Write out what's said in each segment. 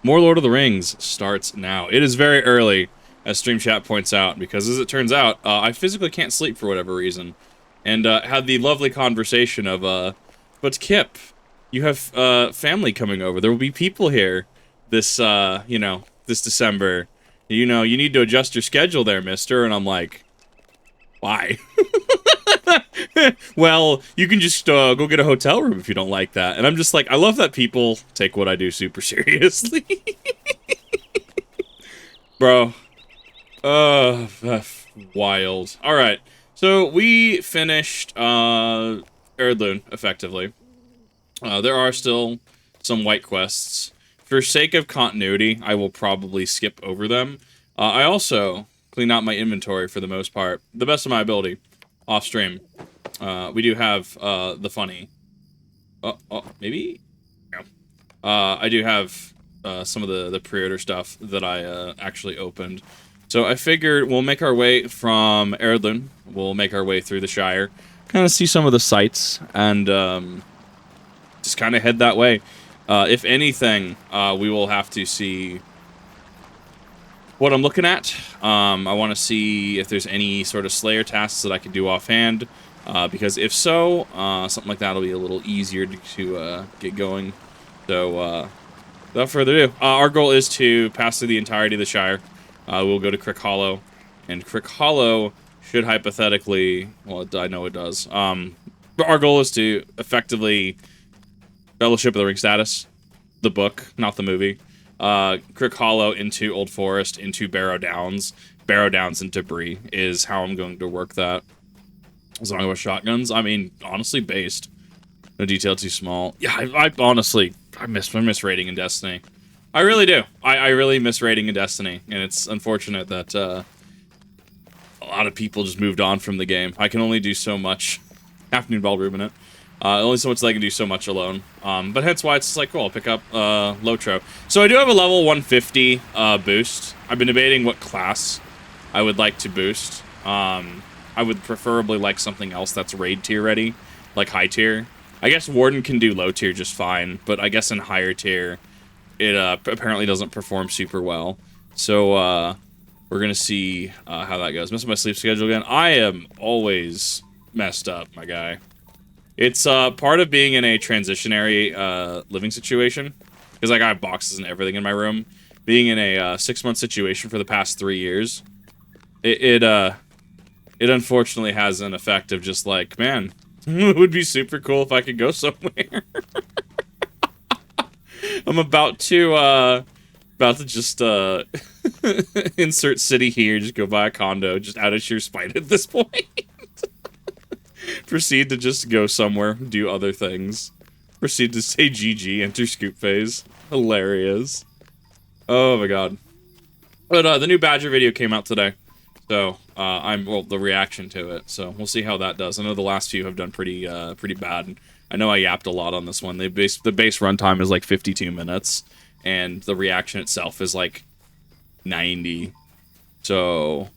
More Lord of the Rings starts now. It is very early, as Stream Chat points out, because as it turns out, I physically can't sleep for whatever reason. And had the lovely conversation of, but Kip, you have family coming over. There will be people here this, this December. You know, you need to adjust your schedule there, mister. And I'm like, why? Well, you can just go get a hotel room if you don't like that. And I'm just like, I love that people take what I do super seriously. Bro. Wild. Alright. So we finished Ered Luin, effectively. There are still some white quests. For sake of continuity, I will probably skip over them. I also cleaned out my inventory for the most part, the best of my ability, off stream. We do have the funny. Maybe? No. I do have some of the pre-order stuff that I actually opened. So I figured we'll make our way from Ered Luin. We'll make our way through the Shire, kind of see some of the sights, and just kind of head that way. If anything, we will have to see what I'm looking at. I want to see if there's any sort of Slayer tasks that I can do offhand, because if so, something like that will be a little easier to get going. So, without further ado, our goal is to pass through the entirety of the Shire. We'll go to Crick Hollow, and Crick Hollow should hypothetically, well, I know it does. But our goal is to effectively Fellowship of the Ring status, the book, not the movie. Crick Hollow into Old Forest into Barrow Downs into Bree is how I'm going to work that. As long as shotguns, I mean, honestly, based. No detail too small. Yeah, I honestly, I miss raiding in Destiny. I really do. I really miss raiding in Destiny, and it's unfortunate that a lot of people just moved on from the game. I can only do so much. Afternoon Ball Rubin it. Only so much that I can do so much alone. But hence why it's like, cool, I'll pick up Lotro. So I do have a level 150 boost. I've been debating what class I would like to boost. I would preferably like something else that's raid tier ready, like high tier. I guess Warden can do low tier just fine, but I guess in higher tier, it apparently doesn't perform super well. So we're going to see how that goes. Missing my sleep schedule again. I am always messed up, my guy. It's part of being in a transitionary living situation, because like I have boxes and everything in my room. Being in a 6-month situation for the past 3 years, it unfortunately has an effect of just like, man, it would be super cool if I could go somewhere. I'm about to just insert city here, just go buy a condo, just out of sheer spite at this point. Proceed to just go somewhere, do other things. Proceed to say GG, enter scoop phase. Hilarious. Oh my god. But the new Badger video came out today. So, the reaction to it. So, we'll see how that does. I know the last few have done pretty bad. I know I yapped a lot on this one. The base runtime is like 52 minutes. And the reaction itself is like 90. So,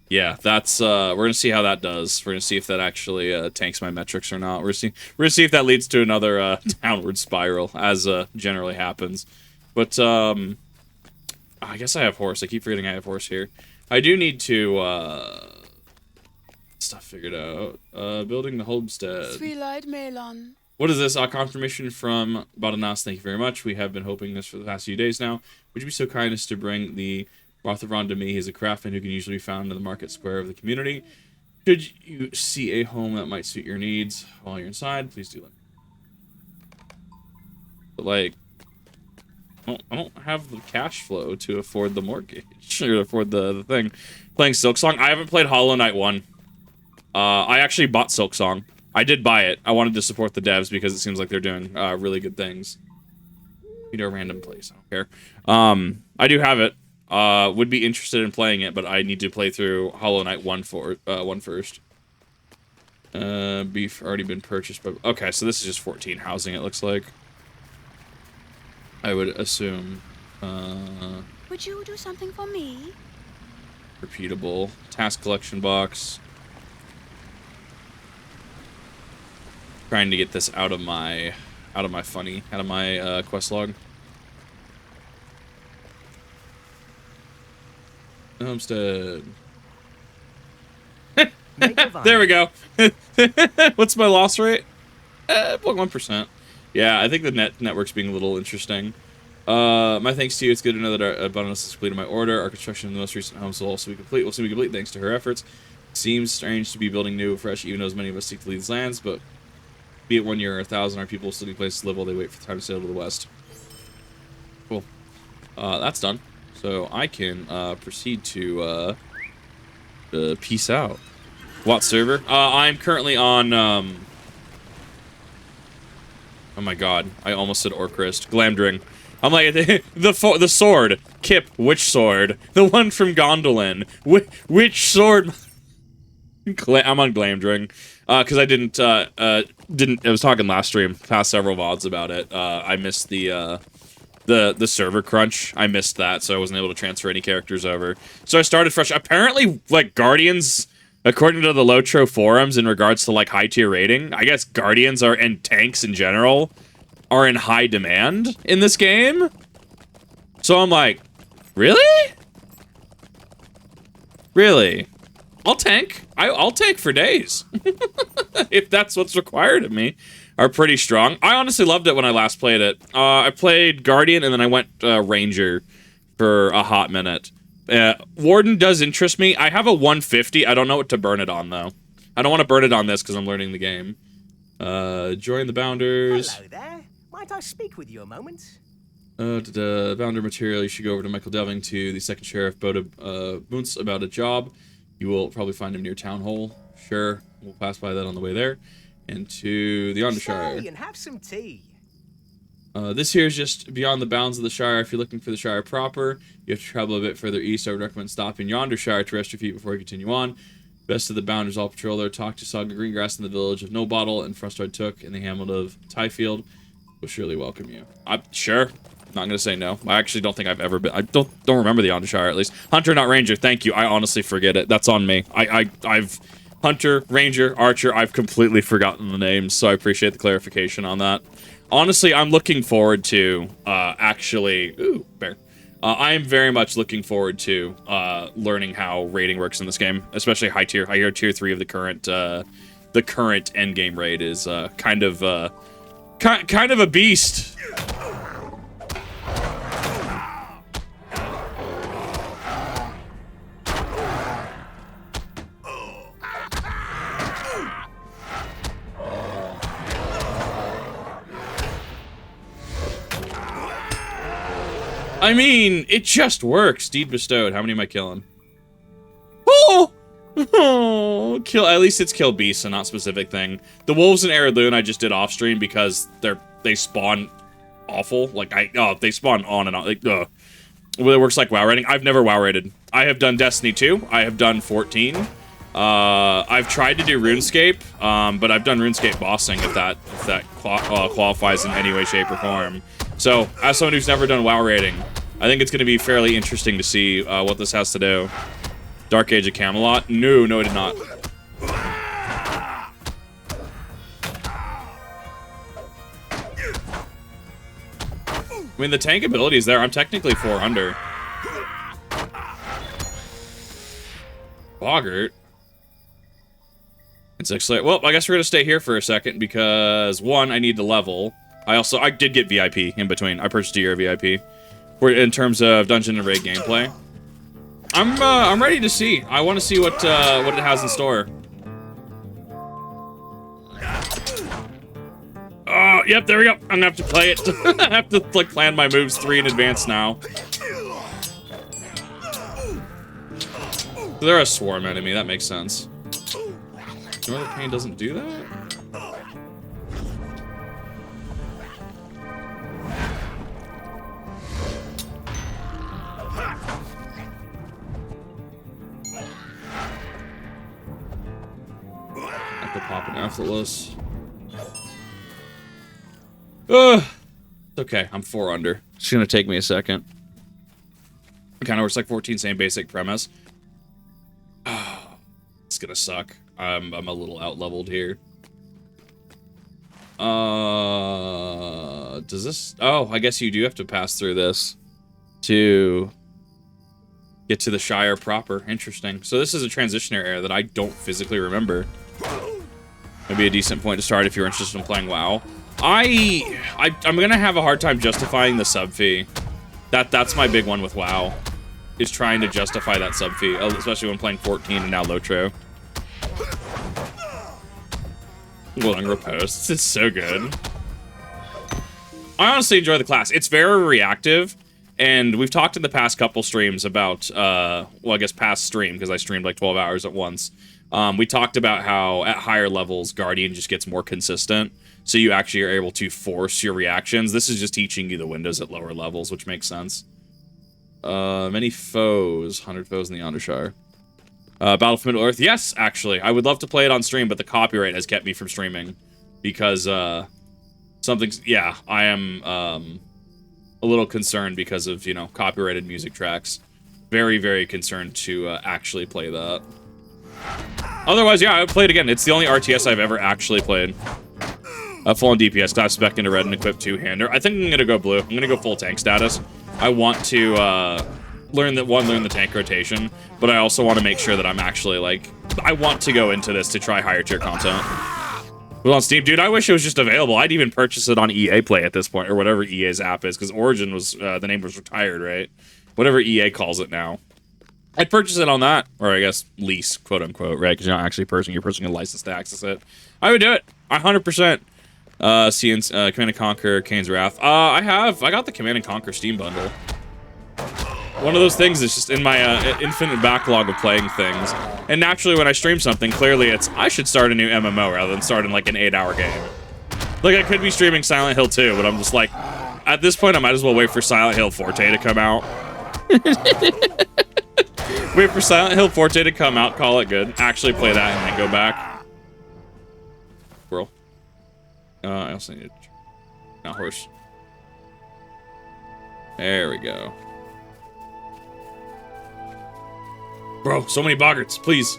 yeah, that's, we're gonna see how that does. We're gonna see if that actually, tanks my metrics or not. We're gonna see if that leads to another, downward spiral, as, generally happens. But, I guess I have horse. I keep forgetting I have horse here. I do need to, stuff figured out. Building the homestead. Three-light melon. What is this? Confirmation from Badanas. Thank you very much. We have been hoping this for the past few days now. Would you be so kind as to bring the Barthavron to me? He's a craftsman who can usually be found in the market square of the community. Should you see a home that might suit your needs while you're inside, please do let me know. But like, I don't have the cash flow to afford the mortgage, or afford the thing. Playing Silksong. I haven't played Hollow Knight 1. I actually bought Silksong. I did buy it. I wanted to support the devs because it seems like they're doing really good things. You know, a random place. I don't care. I do have it. Would be interested in playing it, but I need to play through Hollow Knight 1 first. Beef already been purchased, but okay, so this is just 14 housing, it looks like. I would assume. Would you do something for me? Repeatable. Task collection box. Trying to get this out of my quest log. Homestead. Make a There we go. What's my loss rate? 1%. Yeah, I think the network's being a little interesting. My thanks to you. It's good to know that our bonus is completed my order. Our construction of the most recent homes will also be complete. Will soon be complete thanks to her efforts. Seems strange to be building new, fresh, even though as many of us seek to leave these lands, but be it 1 year or 1,000, our people will still need places to live while they wait for the time to sail to the west. Cool. That's done. So I can proceed to peace out. What server? I'm currently on. Oh my god! I almost said Orcrist. Glamdring. I'm like the sword. Kip, which sword? The one from Gondolin. Which sword? I'm on Glamdring. Because I didn't. I was talking last stream, past several VODs about it. I missed the server crunch. I missed that, so I wasn't able to transfer any characters over. So I started fresh. Apparently, like, Guardians, according to the Lotro forums, in regards to, like, high-tier rating, I guess Guardians are, and tanks in general, are in high demand in this game. So I'm like, really? Really? I'll tank. I'll tank for days. If that's what's required of me. Are pretty strong. I honestly loved it when I last played it. I played Guardian and then I went Ranger for a hot minute. Warden does interest me. I have a 150. I don't know what to burn it on, though. I don't want to burn it on this because I'm learning the game. Join the Bounders. Hello there. Might I speak with you a moment? Bounder material. You should go over to Michael Deving to the second sheriff, Boda Bunce, about a job. You will probably find him near Town Hall. Sure. We'll pass by that on the way there. Into the Yondershire. Stay and have some tea. This here is just beyond the bounds of the Shire. If you're looking for the Shire proper, you have to travel a bit further east. I would recommend stopping Yondershire to rest your feet before you continue on. Best of the Bounders all patrol there. Talk to Saga Greengrass in the village of No Bottle and Frostroid Took in the hamlet of Tyfield. Will surely welcome you. I'm sure. Not gonna say no. I actually don't think I've ever been. I don't remember the Yondershire at least. Hunter, not Ranger. Thank you. I honestly forget it. That's on me. I've Hunter, Ranger, Archer, I've completely forgotten the names, so I appreciate the clarification on that. Honestly, I'm looking forward to, actually... Ooh, bear. I am very much looking forward to, learning how raiding works in this game, especially high tier. I hear tier 3 of the current endgame raid is, kind of a beast. I mean, it just works. Deed bestowed. How many am I killing? Oh! Oh, kill. At least it's kill beasts and not specific thing. The wolves in Ered Luin I just did off stream because they spawn awful. Like they spawn on and on. Like, well, it works like WoW raiding. I've never WoW raided. I have done Destiny 2. I have done 14. I've tried to do RuneScape, but I've done RuneScape bossing if that qualifies in any way, shape, or form. So, as someone who's never done WoW raiding, I think it's going to be fairly interesting to see what this has to do. Dark Age of Camelot? No, it did not. I mean, the tank ability is there. I'm technically 4 under. Boggart. It's actually... Well, I guess we're going to stay here for a second because, one, I need to level. I did get VIP in between. I purchased a year of VIP. In terms of dungeon and raid gameplay. I'm ready to see. I want to see what it has in store. Oh, yep, there we go. I'm gonna have to play it. I have to like plan my moves 3 in advance now. They're a swarm enemy. That makes sense. Northern Pain doesn't do that. Popping effortless. It's okay. I'm 4 under. It's gonna take me a second. It kind of works like 14, same basic premise. It's gonna suck. I'm a little out-leveled here. Does this... Oh, I guess you do have to pass through this to get to the Shire proper. Interesting. So this is a transitionary area that I don't physically remember. Maybe a decent point to start if you're interested in playing WoW. I'm gonna have a hard time justifying the sub fee. That's my big one with WoW, is trying to justify that sub fee, especially when playing 14 and now Lotro. Willing posts. It's so good. I honestly enjoy the class. It's very reactive, and we've talked in the past couple streams about, well, I guess past stream, because I streamed like 12 hours at once. We talked about how at higher levels, Guardian just gets more consistent, so you actually are able to force your reactions. This is just teaching you the windows at lower levels, which makes sense. Many foes. 100 foes in the Yondershire. Battle for Middle-earth. Yes, actually. I would love to play it on stream, but the copyright has kept me from streaming. Because, something's... Yeah, I am, a little concerned because of, you know, copyrighted music tracks. Very, very concerned to, actually play that. Otherwise, yeah, I would play it again. It's the only RTS I've ever actually played. Full on DPS, class spec into red and equip two-hander. I think I'm gonna go blue. I'm gonna go full tank status. I want to, learn the tank rotation, but I also want to make sure that I'm actually, like, I want to go into this to try higher tier content. Well, on Steam, dude, I wish it was just available. I'd even purchase it on EA Play at this point, or whatever EA's app is, because Origin was, the name was retired, right? Whatever EA calls it now. I'd purchase it on that, or I guess lease, quote unquote, right? Because you're not actually purchasing, you're purchasing a license to access it. I would do it, 100%. Command & Conquer, Kane's Wrath. I got the Command & Conquer Steam bundle. One of those things that's just in my infinite backlog of playing things. And naturally, when I stream something, clearly it's, I should start a new MMO rather than starting like an 8-hour game. Like, I could be streaming Silent Hill 2, but I'm just like, at this point, I might as well wait for Silent Hill Forte to come out. Wait for Silent Hill Forte to come out, call it good. Actually play that and then go back. Squirrel. I also need a horse. There we go. Bro, so many boggarts, please.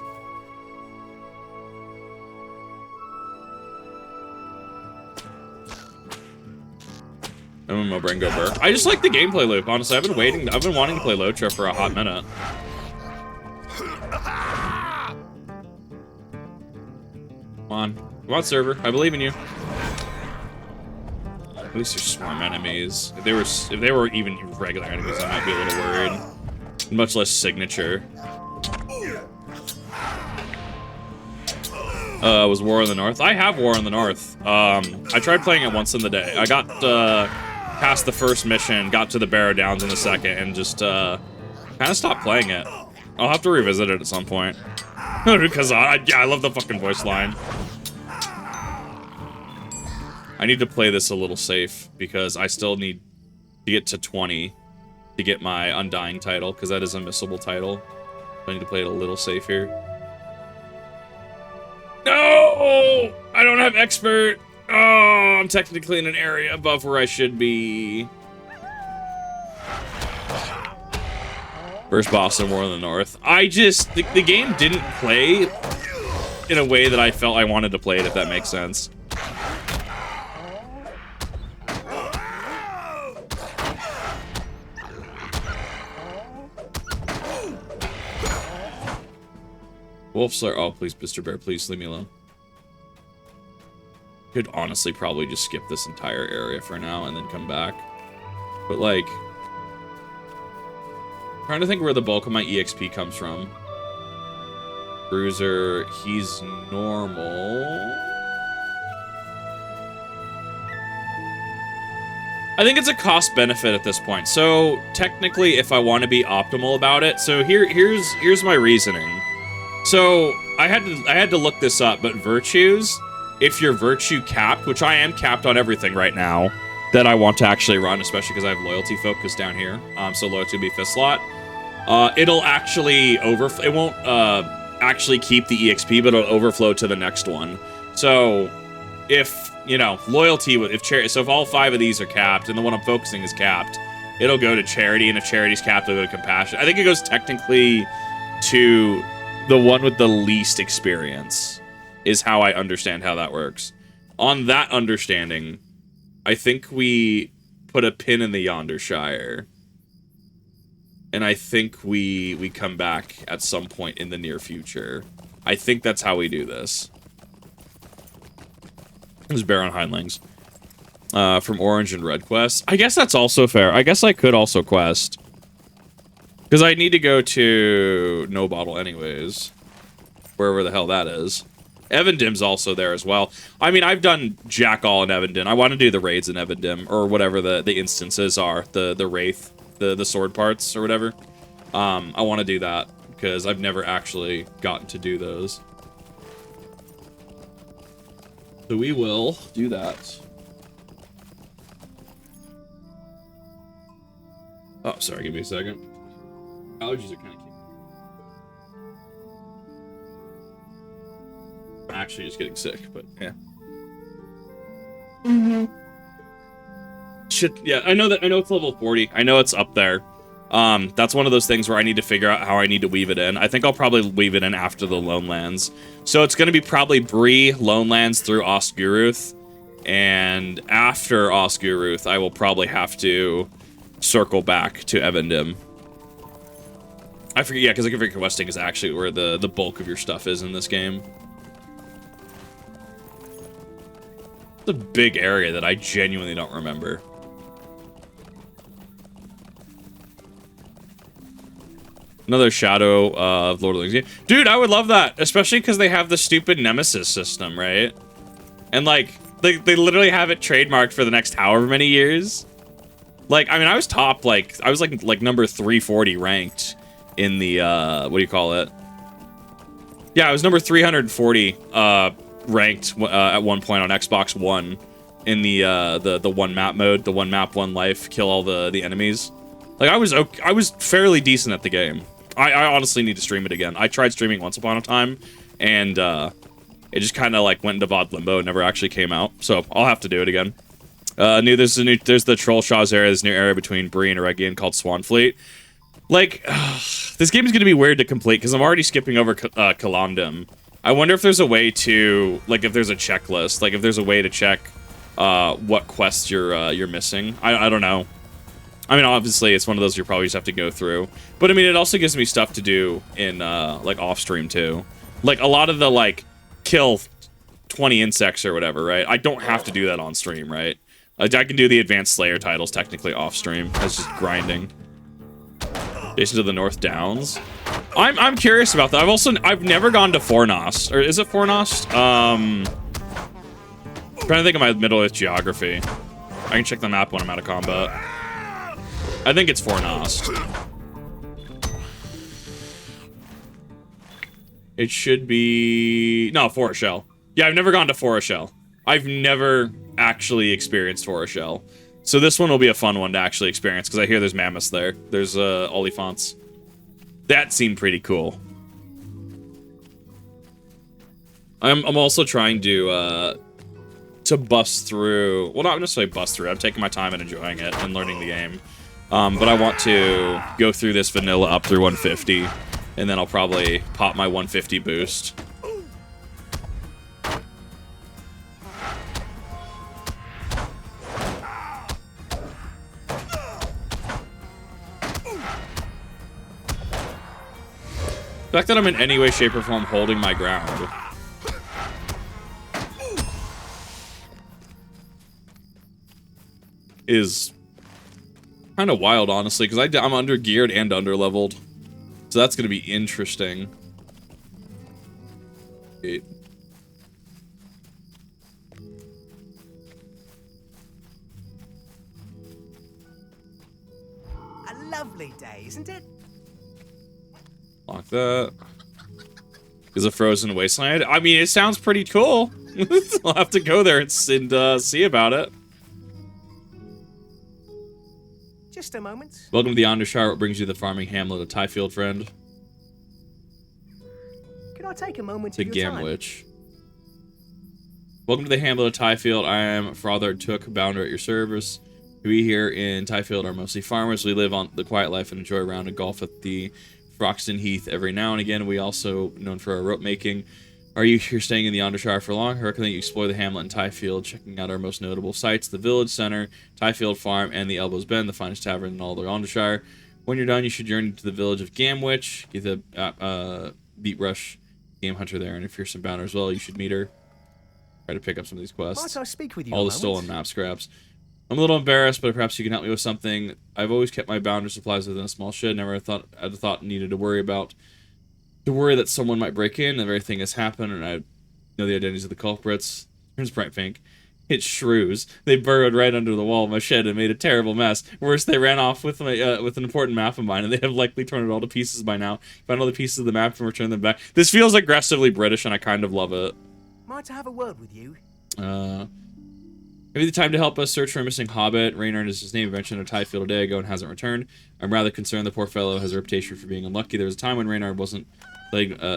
MMO brain go burr. I just like the gameplay loop, honestly. I've been wanting to play Lotro for a hot minute. Come on, server. I believe in you. At least there's swarm enemies. If they were even regular enemies, I might be a little worried. Much less signature. Was War in the North? I have War in the North. I tried playing it once in the day. I got past the first mission, got to the Barrow Downs in the second, and just kind of stopped playing it. I'll have to revisit it at some point. Because I love the fucking voice line. I need to play this a little safe, because I still need to get to 20 to get my Undying title, because that is a missable title. I need to play it a little safe here. No! I don't have expert! Oh, I'm technically in an area above where I should be. First boss in War in the North. The game didn't play in a way that I felt I wanted to play it, if that makes sense. Wolf Slayer. Oh, please, Mr. Bear, please leave me alone. Could honestly probably just skip this entire area for now and then come back. But, like, trying to think where the bulk of my EXP comes from. Bruiser, he's normal. I think it's a cost benefit at this point. So, technically, if I want to be optimal about it, so here's my reasoning. So, I had to look this up, but virtues, if you're virtue capped, which I am capped on everything right now that I want to actually run, especially because I have loyalty focus down here, so loyalty will be 5th slot, it'll actually it won't actually keep the EXP, but it'll overflow to the next one. So, if, you know, loyalty, so if all 5 of these are capped, and the one I'm focusing is capped, it'll go to charity, and if charity's capped, it'll go to compassion. I think it goes technically to the one with the least experience, is how I understand how that works. On that understanding, I think we put a pin in the Yondershire. And I think we come back at some point in the near future. I think that's how we do this. There's Baron Hindlings. From Orange and Red Quest. I guess that's also fair. I guess I could also quest. Because I need to go to No Bottle anyways. Wherever the hell that is. Evandim's also there as well. I mean, I've done Jack All in Evandim. I want to do the raids in Evandim. Or whatever the instances are. The Wraith. The sword parts or whatever. I want to do that. Because I've never actually gotten to do those. So we will do that. Oh, sorry, give me a second. Allergies are kind of kicking. I'm actually just getting sick, but yeah. Shit, yeah, I know it's level 40. I know it's up there. That's one of those things where I need to figure out how I need to weave it in. I think I'll probably weave it in after the Lone Lands. So it's going to be probably Bree, Lone Lands through Oscuruth. And after Oscuruth, I will probably have to circle back to Evandim. I forget, yeah, because I can forget questing is actually where the bulk of your stuff is in this game. It's a big area that I genuinely don't remember. Another Shadow of Lord of the Rings. Dude, I would love that, especially because they have the stupid Nemesis system, right? And like, they literally have it trademarked for the next however many years. Like, I mean, I was top, like, I was like number 340 ranked in the, what do you call it? Yeah, I was number 340, ranked, at one point on Xbox One in the one map mode, the one map, one life, kill all the enemies. Like, I was fairly decent at the game. I honestly need to stream it again. I tried streaming once upon a time, and, it just kind of, like, went into VOD limbo and never actually came out, so I'll have to do it again. There's the Troll Shaw's area, this new area between Bree and Eregion called Swanfleet. Like, this game is going to be weird to complete because I'm already skipping over Kalamdim. I wonder if there's a way to, like, if there's a checklist, like, if there's a way to check what quests you're missing. I don't know. I mean, obviously, it's one of those you probably just have to go through. But, I mean, it also gives me stuff to do in, like, off-stream, too. Like, a lot of the, like, kill 20 insects or whatever, right? I don't have to do that on stream, right? I can do the Advanced Slayer titles technically off-stream. That's just grinding. Jason to the North Downs. I'm curious about that. I've never gone to Fornost. Or is it Fornost? Trying to think of my Middle Earth geography. I can check the map when I'm out of combat. I think it's Fornost. It should be... No, Foreshell. Yeah, I've never gone to Foreshell. I've never actually experienced Foreshell. So this one will be a fun one to actually experience, because I hear there's mammoths there. There's, olifants. That seemed pretty cool. I'm also trying to bust through... Well, not necessarily bust through. I'm taking my time and enjoying it and learning the game. But I want to go through this vanilla up through 150, and then I'll probably pop my 150 boost. The fact that I'm in any way, shape, or form holding my ground is kind of wild, honestly, because I'm under-geared and under-leveled. So that's going to be interesting. Wait. A lovely day, isn't it? Lock that. Is a frozen wasteland? I mean, it sounds pretty cool. I'll have to go there and see about it. Just a moment. Welcome to the Yondershire. What brings you to the farming hamlet of Tyfield, friend? Can I take a moment To of your time? Gamwich. Welcome to the hamlet of Tyfield. I am Father Took, bounder at your service. We here in Tyfield are mostly farmers. We live on the quiet life and enjoy a round of golf at the Froxton Heath every now and again. We also known for our rope making. Are you here staying in the Yondershire for long? I recommend you explore the hamlet in Tyfield, checking out our most notable sites, the village center, Tyfield Farm, and the Elbows Bend, the finest tavern in all the Yondershire. When you're done, you should journey to the village of Gamwich. Get the Beat Rush game hunter there, and if you're some bounder as well, you should meet her. Try to pick up some of these quests. Might I speak with you All a the moment? stolen map scraps. I'm a little embarrassed, but perhaps you can help me with something. I've always kept my bounder supplies within a small shed. Never had a thought needed to worry that someone might break in. And everything has happened, and I know the identities of the culprits. Turns bright pink. It's shrews. They burrowed right under the wall of my shed and made a terrible mess. Worse, they ran off with my with an important map of mine, and they have likely torn it all to pieces by now. Found all the pieces of the map and returned them back. This feels aggressively British, and I kind of love it. Might I have a word with you? Maybe the time to help us search for a missing hobbit. Reynard is his name. I mentioned a Tyfield a day ago and hasn't returned. I'm rather concerned the poor fellow has a reputation for being unlucky. There was a time when Reynard wasn't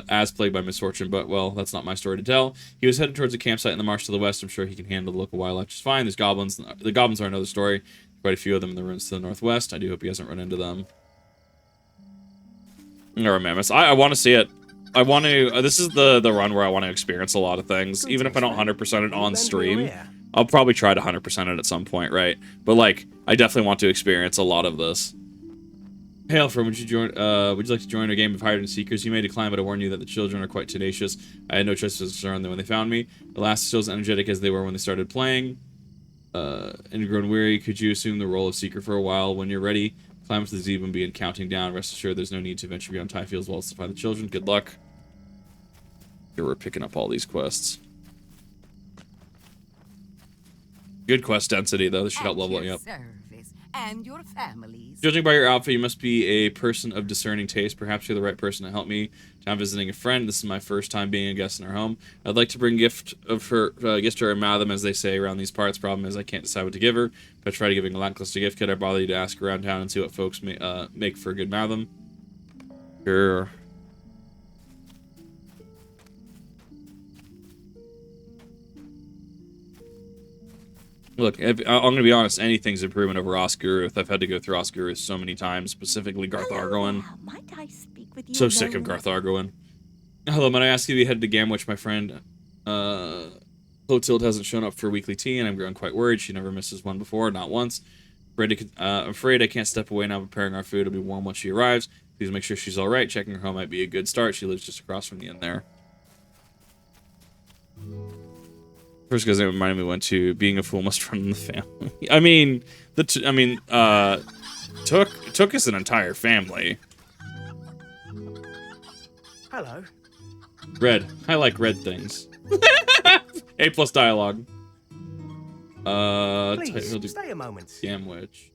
as plagued by misfortune, but, well, that's not my story to tell. He was headed towards a campsite in the marsh to the west. I'm sure he can handle the local wildlife just fine. There's goblins. The goblins are another story. Quite a few of them in the ruins to the northwest. I do hope he hasn't run into them. Or mammoths. I want to see it. I want to... this is the run where I want to experience a lot of things. Even if I don't 100% it on stream, I'll probably try to 100% it at some point, right? But, like, I definitely want to experience a lot of this. Hey, Alfred, would you like to join a game of hide and seekers? You may decline, but I warn you that the children are quite tenacious. I had no choice but to surround them when they found me. The last still as energetic as they were when they started playing. And grown weary, could you assume the role of seeker for a while? When you're ready, climb up to the zebra and begin counting down. Rest assured, there's no need to venture beyond Tyfield's walls to find the children. Good luck. Here we're picking up all these quests. Good quest density, though. This should help leveling up. Service and your families. Judging by your outfit, you must be a person of discerning taste. Perhaps you're the right person to help me. I'm visiting a friend. This is my first time being a guest in her home. I'd like to bring a gift to her madam, as they say around these parts. Problem is, I can't decide what to give her. If I try giving a lackluster gift, could I bother you to ask around town and see what folks make for a good madam? Sure. Look, I'm going to be honest, anything's improvement over Oscaruth. I've had to go through Oscaruth so many times, specifically Garth Argoin. Might I speak with you? So sick of Garth Argoin. Hello, might I ask you to be headed to Gamwich, my friend? Clotilde hasn't shown up for weekly tea, and I'm growing quite worried. She never misses one before, not once. I'm afraid I can't step away now preparing our food. It'll be warm once she arrives. Please make sure she's alright. Checking her home might be a good start. She lives just across from the inn there. First, because it reminded me when to being a fool must run in the family. I mean, Took is an entire family. Hello. Red. I like red things. A+ dialogue. Please, stay a moment. Gamwich.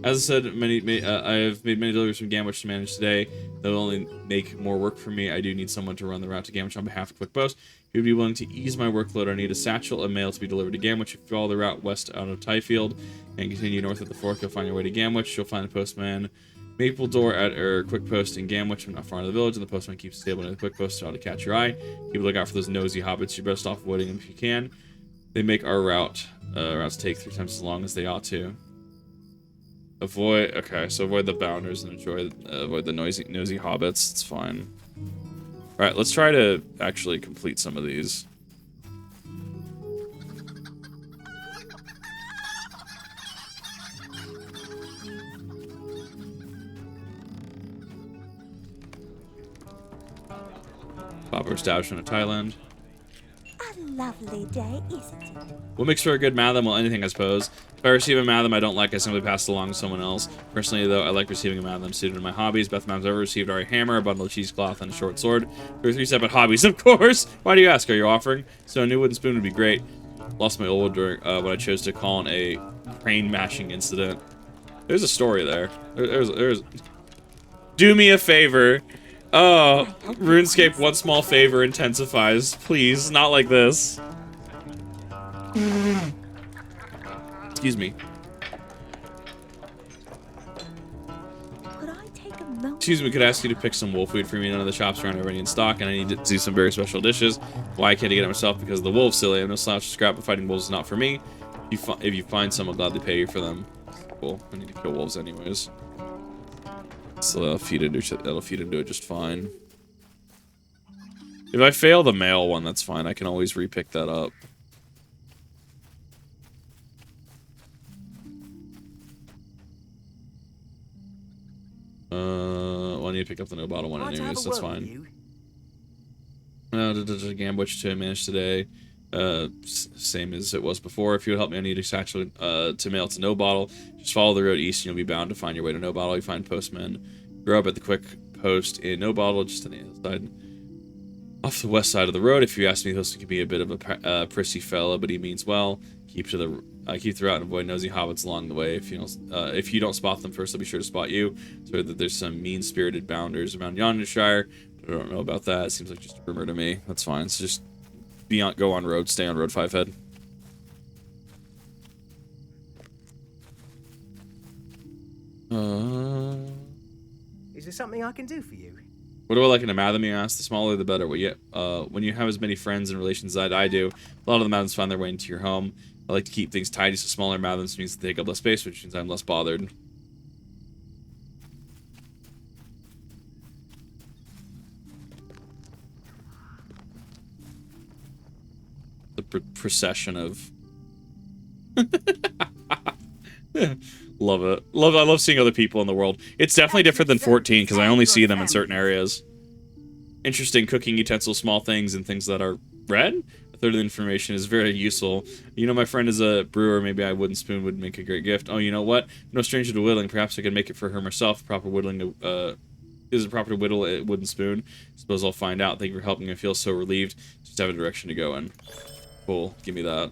As I said, I have made many deliveries from Gamwich to manage today. That'll only make more work for me. I do need someone to run the route to Gamwich on behalf of Quick Post. If you'd be willing to ease my workload, I need a satchel of mail to be delivered to Gamwich. If you follow the route west out of Tyfield and continue north at the fork, you'll find your way to Gamwich. You'll find the postman Maple Door at a Quick Post in Gamwich. I'm not far in the village, and the postman keeps the table near the Quick Post so to catch your eye. Keep a lookout for those nosy hobbits. You're best off avoiding them if you can. They make our routes take 3 times as long as they ought to. Avoid the bounders and avoid the nosy hobbits. It's fine. Alright, let's try to actually complete some of these. Pop establishment of Thailand. A lovely day, isn't it? What makes for a good Matham? Well, anything, I suppose. If I receive a Matham I don't like, I simply pass it along to someone else. Personally, though, I like receiving a Matham suited to my hobbies. Best Mathams ever received are a hammer, a bundle of cheesecloth, and a short sword. There are 3 separate hobbies, of course. Why do you ask? Are you offering? So a new wooden spoon would be great. Lost my old one during when I chose to call in a crane mashing incident. There's a story there. There's. Do me a favor. Oh, RuneScape, one small favor intensifies. Please, not like this. Excuse me. Could I take a moment? Excuse me, could I ask you to pick some wolf food for me? None of the shops around are already in stock, and I need to do some very special dishes. Why can't I get it myself? Because the wolves, silly. I'm no slouch to scrap, but fighting wolves is not for me. If you find some, I'll gladly pay you for them. Cool. I need to kill wolves anyways. So that'll feed into it just fine. If I fail the male one, that's fine. I can always repick that up. need to pick up the no bottle one Might I have anyways. a That's word with fine. you? Gambwich to manage today. Same as it was before. If you would help me, I need actually to mail to no bottle. Just follow the road east and you'll be bound to find your way to no bottle. You find postman. Grow up at the quick post in no bottle, just on the other side. Off the west side of the road. If you ask me, this could be a bit of a prissy fella, but he means well. Keep to the route and avoid nosy hobbits along the way. If you don't spot them first, they'll be sure to spot you. So that there's some mean-spirited bounders around Yondershire. I don't know about that. It seems like just a rumor to me. That's fine. So just go on road. Stay on road 5 head. Is there something I can do for you? What do I like in a Matham, you ask? The smaller, the better. When you have as many friends and relations as I do, a lot of the Mathams find their way into your home. I like to keep things tidy, so smaller Mathams means they take up less space, which means I'm less bothered. The procession of... Love it. I love seeing other people in the world. It's definitely different than 14, because I only see them in certain areas. Interesting cooking utensils, small things, and things that are red. A third of the information is very useful. You know, my friend is a brewer. Maybe a wooden spoon would make a great gift. Oh, you know what? No stranger to whittling. Perhaps I could make it for her myself. Proper whittling. Is it proper to whittle a wooden spoon? Suppose I'll find out. Thank you for helping. I feel so relieved. Just have a direction to go in. Cool. Give me that.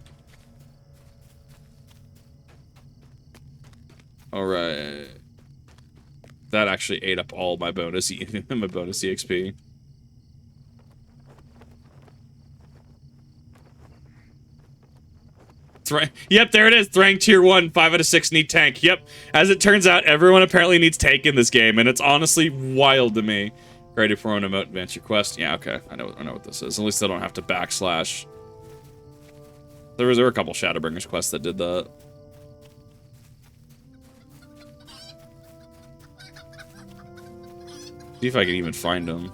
All right. That actually ate up all my bonus EXP. Yep, there it is. Thrang tier 1, 5 out of 6 need tank. Yep. As it turns out, everyone apparently needs tank in this game, and it's honestly wild to me. Ready for an emote, advance your quest. Yeah, okay. I know what this is. At least I don't have to backslash. There were a couple Shadowbringers quests that did that. See if I can even find them.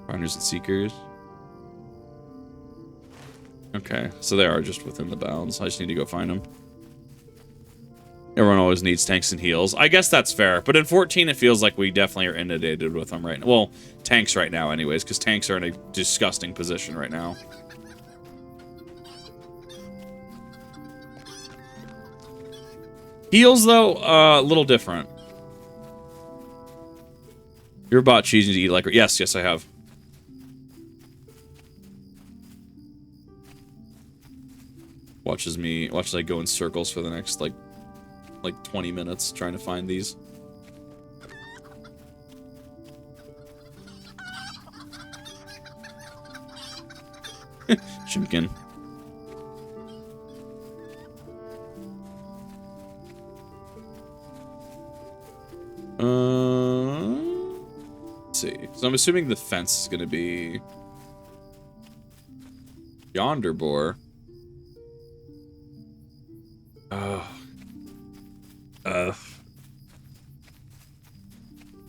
Finders and Seekers. Okay, so they are just within the bounds. I just need to go find them. Everyone always needs tanks and heals. I guess that's fair, but in 14 it feels like we definitely are inundated with them right now. Well, tanks right now anyways, because tanks are in a disgusting position right now. Heals, though, a little different. You're about choosing to eat like... Yes, I have. Watch as I go in circles for the next, like 20 minutes trying to find these. Chimkin. Let's see. So I'm assuming the fence is going to be Yondershire. A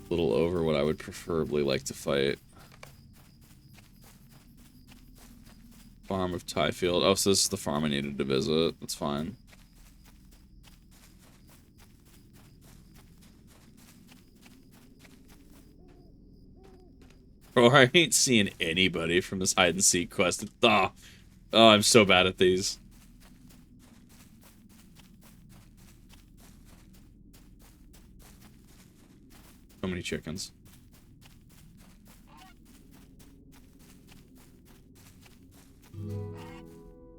little over what I would preferably like to fight. Farm of Tyfield. Oh, so this is the farm I needed to visit. That's fine. Oh, I ain't seeing anybody from this hide and seek quest. Oh, I'm so bad at these. So many chickens.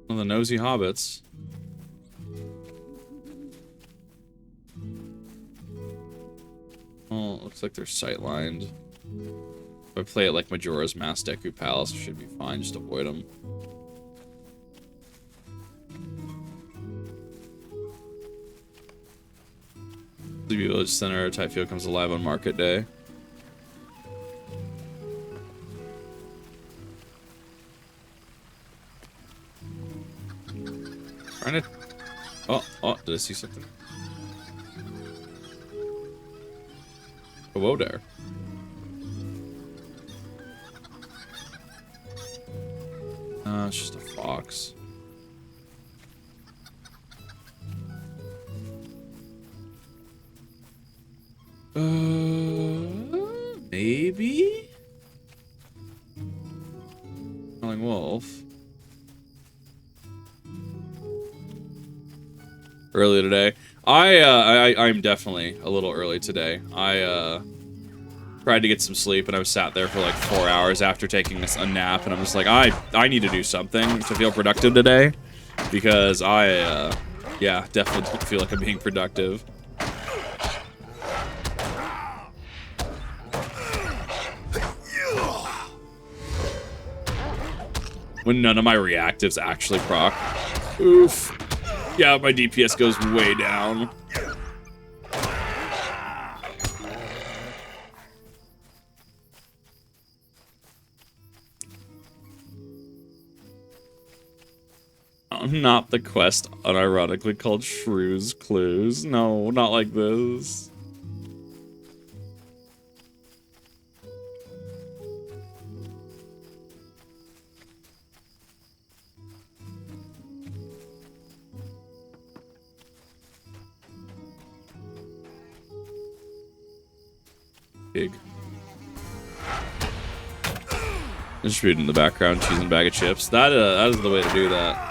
Well, the nosy hobbits. Oh, it looks like they're sight-lined. If I play it like Majora's Mask Deku Palace, it should be fine. Just avoid them. The village center, Tyfield comes alive on market day. Trying to... Oh, did I see something? Oh, whoa there. It's just a fox. Maybe? Calling wolf. Early today. I'm definitely a little early today. I tried to get some sleep and I was sat there for like 4 hours after taking a nap, and I'm just like, I need to do something to feel productive today, because yeah, definitely don't feel like I'm being productive. When none of my reactives actually proc. Oof. Yeah, my DPS goes way down. Not the quest unironically called Shrew's Clues. No, not like this. Pig. Just reading in the background, cheese and a bag of chips. That is the way to do that.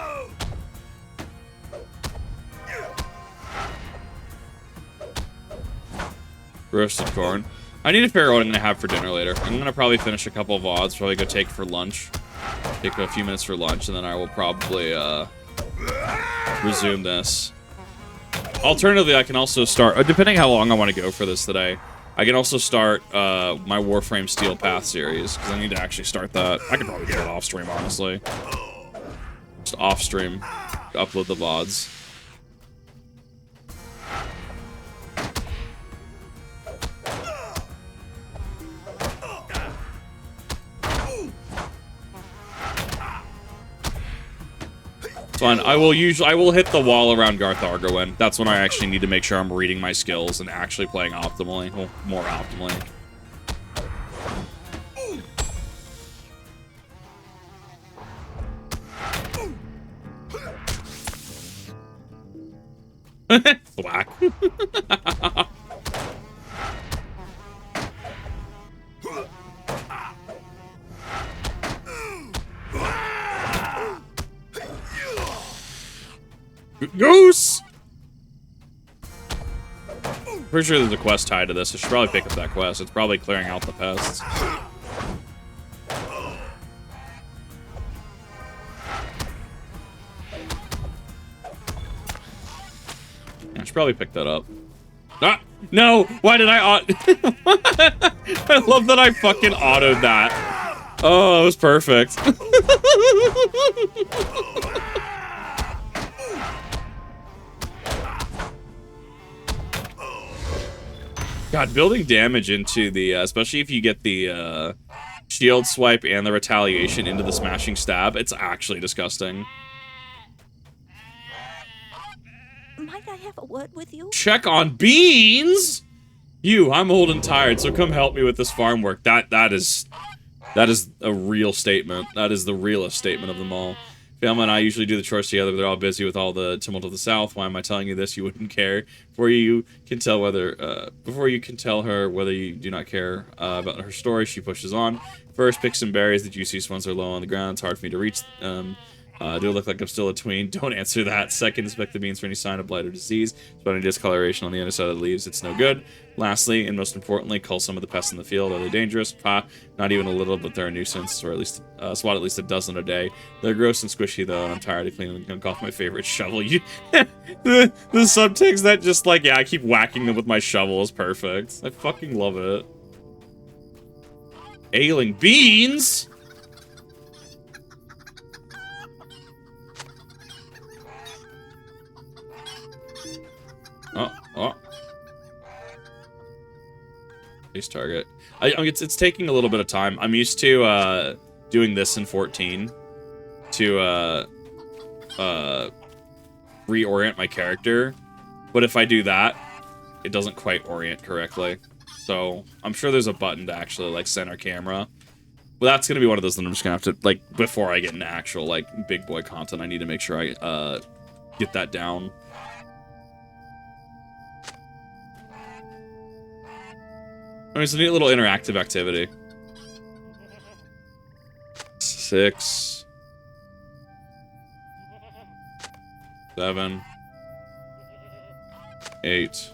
Roasted corn. I need to figure out what I'm gonna have for dinner later. I'm gonna probably finish a couple of VODs, probably go take for lunch. Take a few minutes for lunch, and then I will probably resume this. Alternatively, I can also start, depending how long I want to go for this today, I can also start my Warframe Steel Path series, because I need to actually start that. I could probably do it off stream, honestly. Just off stream, upload the VODs. Fine. I will hit the wall around Garth Argowen. That's when I actually need to make sure I'm reading my skills and actually playing optimally. Well, more optimally. Black. Goose! Pretty sure there's a quest tied to this. I should probably pick up that quest. It's probably clearing out the pests. I should probably pick that up. Ah! No! Why did I I love that I fucking autoed that. Oh, that was perfect. God, building damage into the, especially if you get the shield swipe and the retaliation into the smashing stab, it's actually disgusting. Might I have a word with you? Check on beans? I'm old and tired, so come help me with this farm work. That is a real statement. That is the realest statement of them all. Velma and I usually do the chores together, but they're all busy with all the tumult of the South. Why am I telling you this? You wouldn't care. Before you can tell her whether you do not care about her story, she pushes on. First, pick some berries. The juiciest ones are low on the ground. It's hard for me to reach. Do I look like I'm still a tween? Don't answer that. Second, inspect the beans for any sign of blight or disease. Spot any discoloration on the underside of the leaves. It's no good. Lastly, and most importantly, cull some of the pests in the field. Are they dangerous? Not even a little, but they're a nuisance, or at least swat at least a dozen a day. They're gross and squishy, though, and I'm tired of cleaning them off my favorite shovel. The subtext that just like, yeah, I keep whacking them with my shovel is perfect. I fucking love it. Ailing beans? Oh. Base target. It's taking a little bit of time. I'm used to doing this in 14 to reorient my character, but if I do that, it doesn't quite orient correctly. So I'm sure there's a button to actually like center camera, Well, that's gonna be one of those that I'm just gonna have to, like, before I get into actual, like, big boy content, I need to make sure I, get that down. I mean, it's a neat little interactive activity. 6. 7. 8.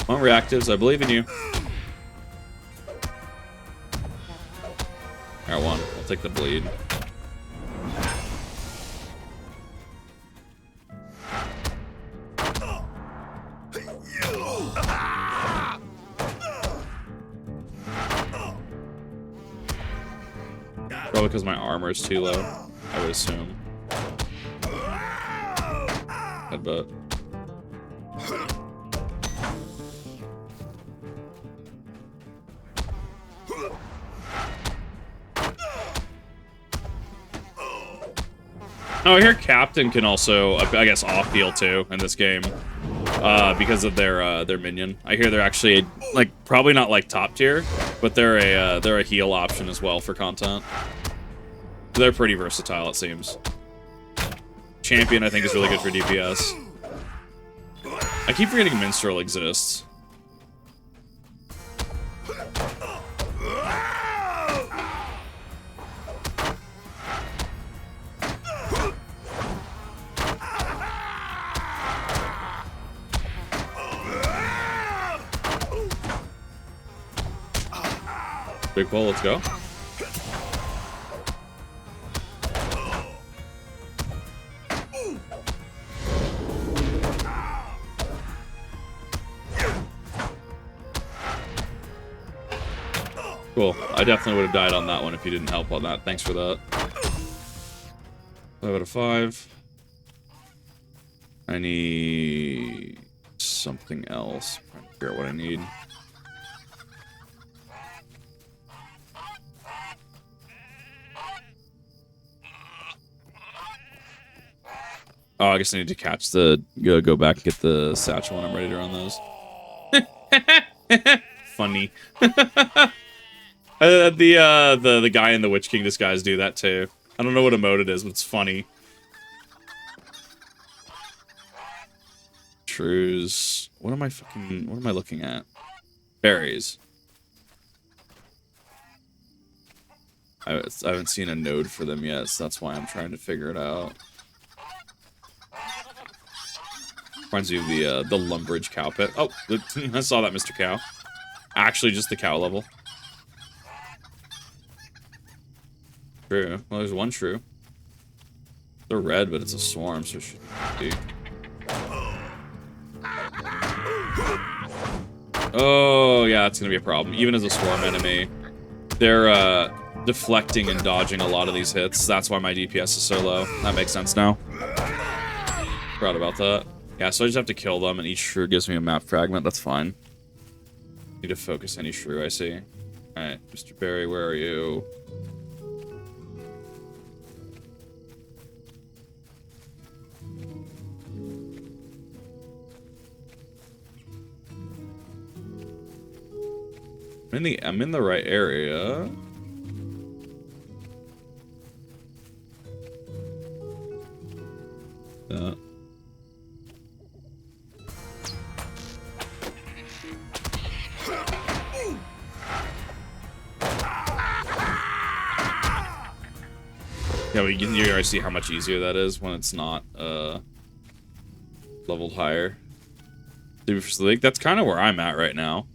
Come on, reactives, I believe in you. Alright, 1. I'll take the bleed. Probably because my armor is too low, I would assume. Headbutt. Oh, I hear Captain can also, I guess, off-heal too in this game, because of their minion. I hear they're actually, like, probably not like top tier, but they're a heal option as well for content. They're pretty versatile, it seems. Champion, I think, is really good for DPS. I keep forgetting Minstrel exists. Big pull, let's go. Cool. I definitely would have died on that one if you didn't help on that. Thanks for that. 5 out of 5. I need something else. I'm trying to figure out what I need. Oh, I guess I need to catch the... Go back and get the satchel when I'm ready to run those. Funny. The guy in the Witch King disguise do that too. I don't know what emote it is, but it's funny. Shrews. What am I looking at? Berries. I haven't seen a node for them yet, so that's why I'm trying to figure it out. Reminds me of the Lumbridge cow pit. Oh, I saw that, Mr. Cow. Actually, just the cow level. True. Well, there's one shrew. They're red, but it's a swarm, so it should be. Oh, yeah, that's gonna be a problem. Even as a swarm enemy, they're deflecting and dodging a lot of these hits. That's why my DPS is so low. That makes sense now. Forgot about that. Yeah, so I just have to kill them, and each shrew gives me a map fragment. That's fine. Need to focus any shrew I see. Alright, Mr. Barry, where are you? I'm in the right area. Yeah, you already see how much easier that is when it's not leveled higher. So, like, that's kind of where I'm at right now.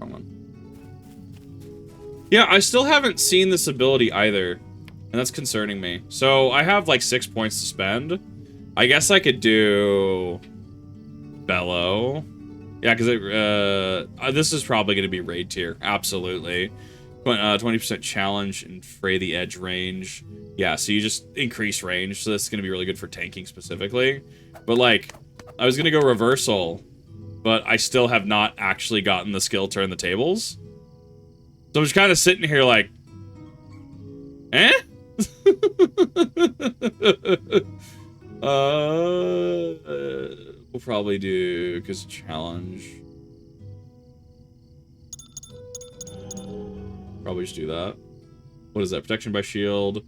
Come on. Yeah, I still haven't seen this ability either, and that's concerning me. So I have like 6 points to spend. I guess I could do Bellow. Yeah, because this is probably going to be raid tier. Absolutely. 20% challenge and fray the edge range. Yeah, so you just increase range, so that's going to be really good for tanking specifically. But, like, I was going to go reversal, but I still have not actually gotten the skill turn the tables. So I'm just kind of sitting here like, eh? We'll probably do, because challenge. Probably just do that. What is that? Protection by shield.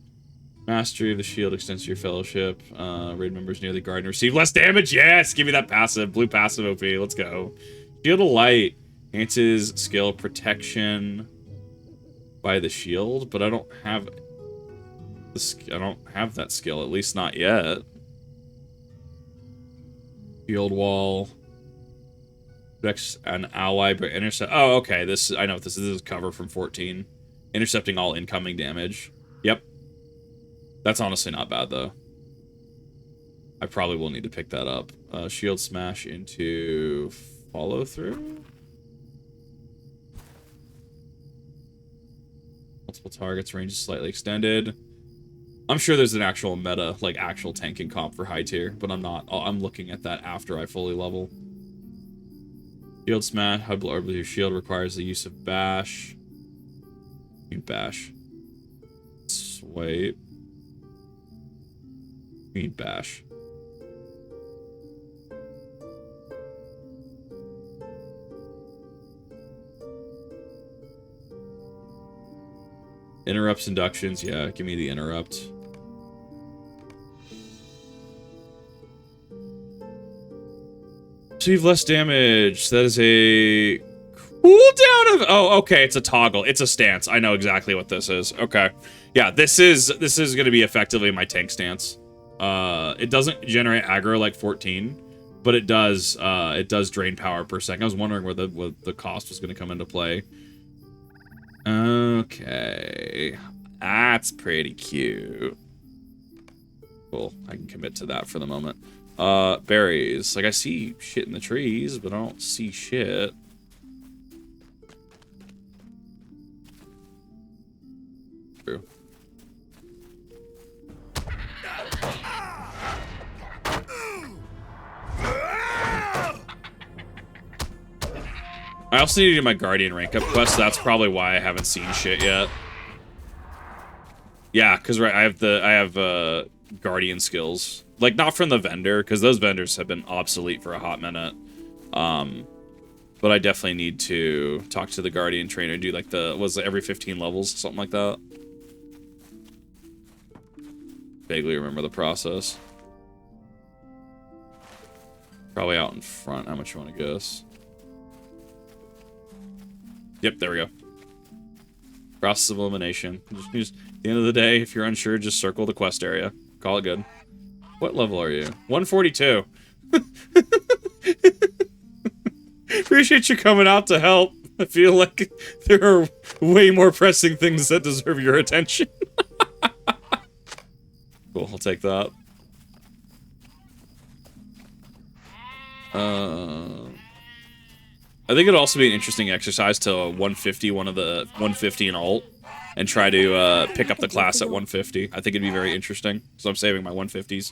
Mastery of the shield extends to your fellowship. Raid members near the garden receive less damage. Yes! Give me that passive. Blue passive OP. Let's go. Shield of Light enhances skill protection by the shield, but I don't have that skill, at least not yet. Shield Wall. Protects an ally but intercept. Oh, okay. I know what this is. This is cover from 14. Intercepting all incoming damage. Yep. That's honestly not bad, though. I probably will need to pick that up. Shield Smash into follow through. Multiple targets, range is slightly extended. I'm sure there's an actual meta, like actual tanking comp for high tier, but I'm not. I'm looking at that after I fully level. Shield Smash, HUD blow with your shield requires the use of bash. Bash. Swipe. Bash. Interrupts inductions. Yeah, give me the interrupt. Receive less damage. That is a cooldown of... Oh, okay. It's a toggle. It's a stance. I know exactly what this is. Okay. Yeah, this is going to be effectively my tank stance. It doesn't generate aggro like 14, but it does drain power per second. I was wondering where the cost was going to come into play. Okay. That's pretty cute. Cool. I can commit to that for the moment. Berries. Like, I see shit in the trees, but I don't see shit. True. I also need to do my Guardian rank up quest, so that's probably why I haven't seen shit yet. Yeah, because right, I have Guardian skills. Like, not from the vendor, because those vendors have been obsolete for a hot minute. But I definitely need to talk to the Guardian trainer, do like was it every 15 levels, something like that? Vaguely remember the process. Probably out in front. How much you want to guess? Yep, there we go. Process of elimination. Just at the end of the day, if you're unsure, just circle the quest area. Call it good. What level are you? 142. Appreciate you coming out to help. I feel like there are way more pressing things that deserve your attention. Cool, I'll take that. I think it'd also be an interesting exercise to 150 one of the 150 and alt and try to pick up the class at 150. I think it'd be very interesting. So I'm saving my 150s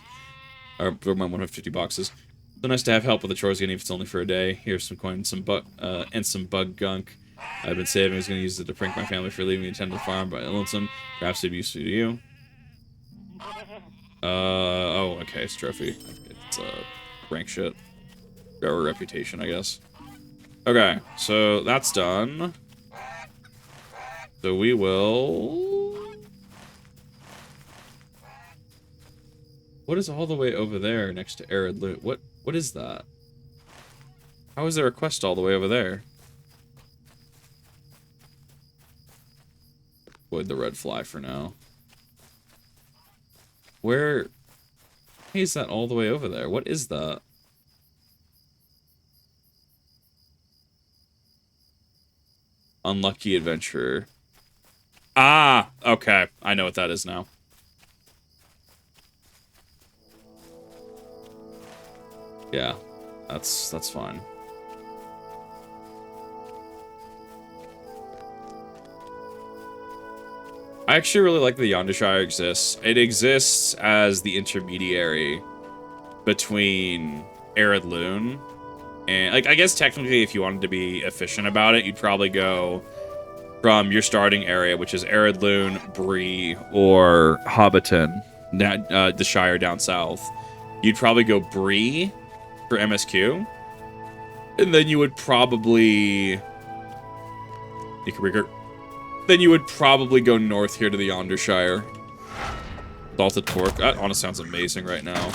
or my 150 boxes. So nice to have help with the chores again, if it's only for a day. Here's some coins, and some bug gunk. I've been saving. I was going to use it to prank my family for leaving me to tend to the farm, but lonesome. Perhaps it'd be useful to you. Oh, okay, it's trophy. It's rank shit. Or reputation, I guess. Okay, so that's done. So we will... What is all the way over there next to Ered Luin? What is that? How is there a quest all the way over there? Avoid the red fly for now. Where is that all the way over there? What is that? Unlucky adventurer. Ah, okay. I know what that is now. Yeah, that's fine. I actually really like that the Yondershire exists. It exists as the intermediary between Ered Luin And like, I guess technically, if you wanted to be efficient about it, you'd probably go from your starting area, which is Ered Luin, Bree, or Hobbiton, the Shire down south. You'd probably go Bree for MSQ, and then you would probably go north here to the Yondershire. Salted pork. That honestly sounds amazing right now.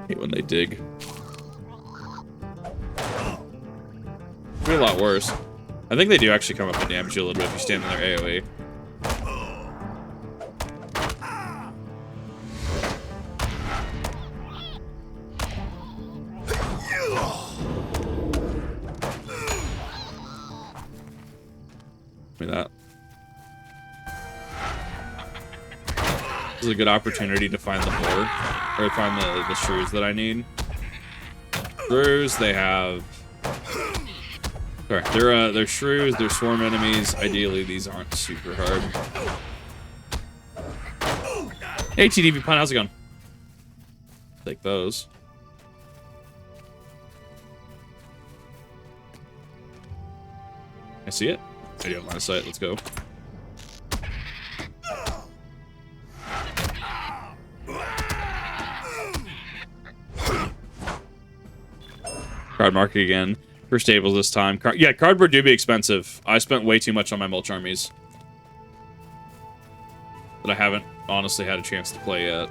Hate when they dig. Be a lot worse. I think they do actually come up and damage you a little bit if you stand in their AoE. Give me that. This is a good opportunity to find the boar, or find the shrews that I need. Shrews, they have... Sorry, they're shrews, they're swarm enemies. Ideally, these aren't super hard. Hey, TDP Pun, how's it going? Take those. I see it. I do have line of sight. Let's go. Card market again. For stables this time. Yeah, cardboard do be expensive. I spent way too much on my mulch armies. But I haven't honestly had a chance to play yet.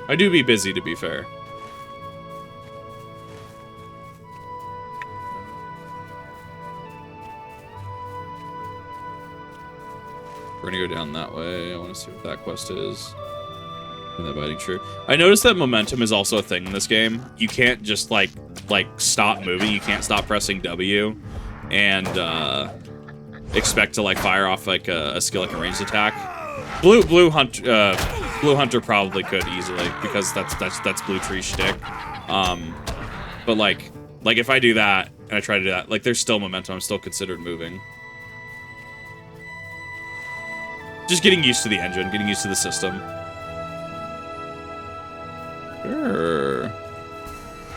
I do be busy, to be fair. We're gonna go down that way. I want to see what that quest is. And that biting true. I noticed that momentum is also a thing in this game. You can't just like stop moving. You can't stop pressing W and expect to like fire off like a skill like a ranged attack. Blue Hunter probably could easily because that's Blue Tree shtick. But like if I do that and I try to do that, like there's still momentum. I'm still considered moving. Just getting used to the engine, getting used to the system. Sure.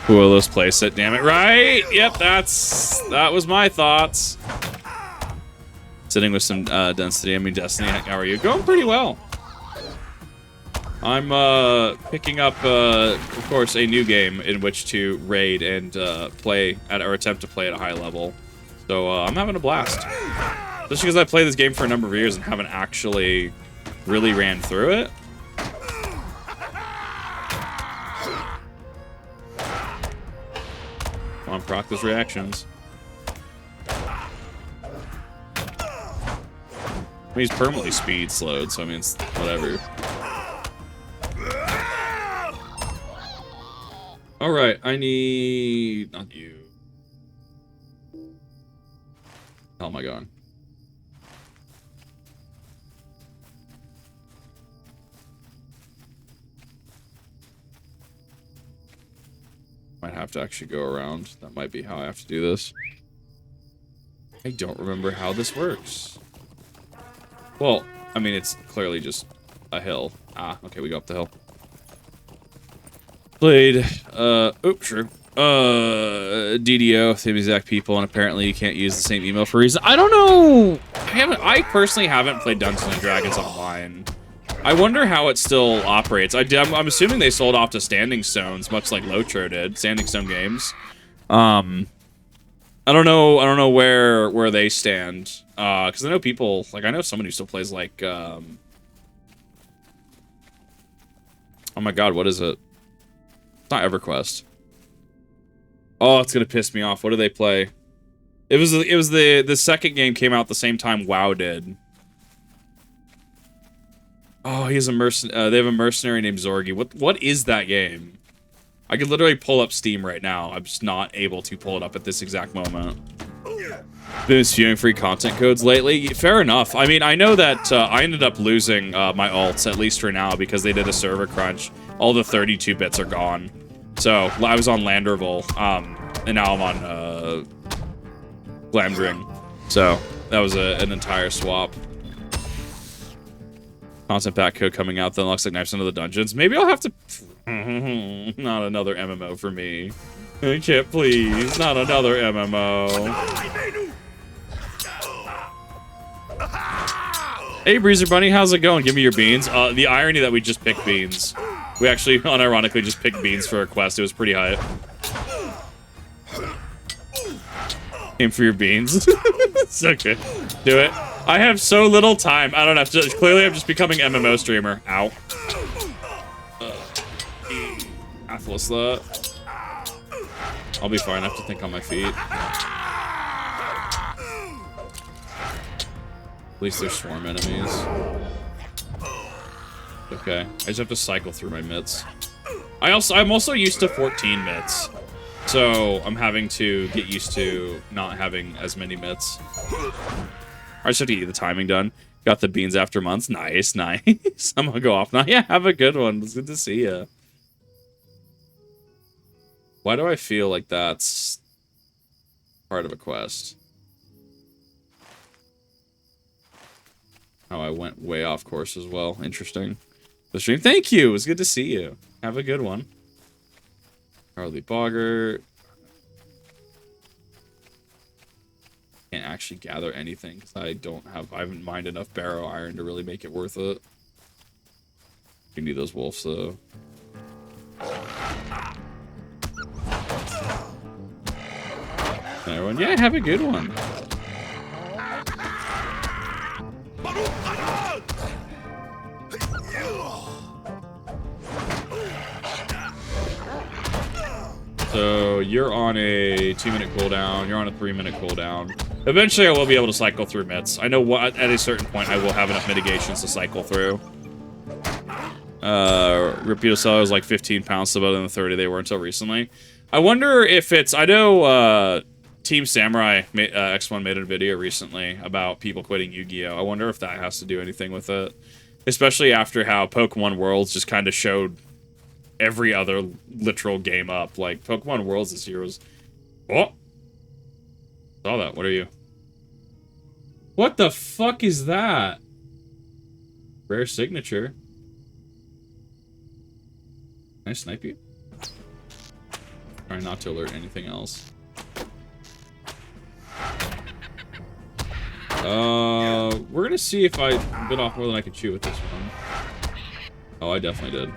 Who will those place it? Damn it! Right? Yep, that was my thoughts. Sitting with some density. I mean, Destiny. How are you? Going pretty well. I'm picking up, of course, a new game in which to raid and play at or attempt to play at a high level. So I'm having a blast. Just because I played this game for a number of years and haven't actually really ran through it. Come on, proc those reactions. I mean, he's permanently speed slowed, so I mean, it's whatever. Alright, I need... Not you. How am I going? Might have to actually go around. That might be how I have to do this. I don't remember how this works. Well, I mean, it's clearly just a hill. Ah, okay, we go up the hill. Played, oops, true. DDO, same exact people, and apparently you can't use the same email for a reason. I don't know. I personally haven't played Dungeons & Dragons Online. I wonder how it still operates. I'm assuming they sold off to Standing Stones, much like Lotro did. Standing Stone Games. I don't know where they stand. Because I know people, like I know someone who still plays like oh my god, what is it? It's not EverQuest. Oh, it's gonna piss me off. What do they play? It was the second game came out the same time WoW did. Oh, he has a they have a mercenary named Zorgi. What is that game? I could literally pull up Steam right now. I'm just not able to pull it up at this exact moment. Been spewing free content codes lately. Fair enough. I mean, I know that I ended up losing my alts, at least for now, because they did a server crunch. All the 32 bits are gone. So I was on Landerville, and now I'm on Glamdring. So That was an entire swap. Content pack code coming out, then looks like Knives into the Dungeons. Maybe I'll have to... Not another MMO for me. Chip, please. Not another MMO. Hey, Breezer Bunny, how's it going? Give me your beans. The irony that we just picked beans. We actually, unironically, just picked beans for a quest. It was pretty hype. Came for your beans. It's okay. Do it. I have so little time. I don't have to. Clearly, I'm just becoming MMO streamer. Ow. Atlas that. I'll be fine. I have to think on my feet. At least they're swarm enemies. Okay. I just have to cycle through my mitts. I'm also used to 14 mitts. So I'm having to get used to not having as many mitts. I just have to get the timing done. Got the beans after months. Nice, nice. I'm gonna go off now. Yeah, have a good one. It's good to see you. Why do I feel like that's part of a quest? Oh, I went way off course as well. Interesting. The stream. Thank you. It was good to see you. Have a good one. Harley Bogger. Can't actually gather anything because I haven't mined enough barrow iron to really make it worth it. You need those wolves though. Everyone, yeah, have a good one. So you're on a 2-minute cooldown. You're on a 3-minute cooldown. Eventually, I will be able to cycle through mitts. I know what at a certain point I will have enough mitigations to cycle through. Repeato Cellar is like 15 pounds about than the 30 they were until recently. I wonder if it's. I know Team Samurai X1 made a video recently about people quitting Yu-Gi-Oh. I wonder if that has to do anything with it, especially after how Pokemon Worlds just kind of showed every other literal game up. Like, Pokemon Worlds this year was... Oh! Saw that. What are you? What the fuck is that? Rare signature. Can I snipe you? Try not to alert anything else. We're gonna see if I bit off more than I can chew with this one. Oh, I definitely did.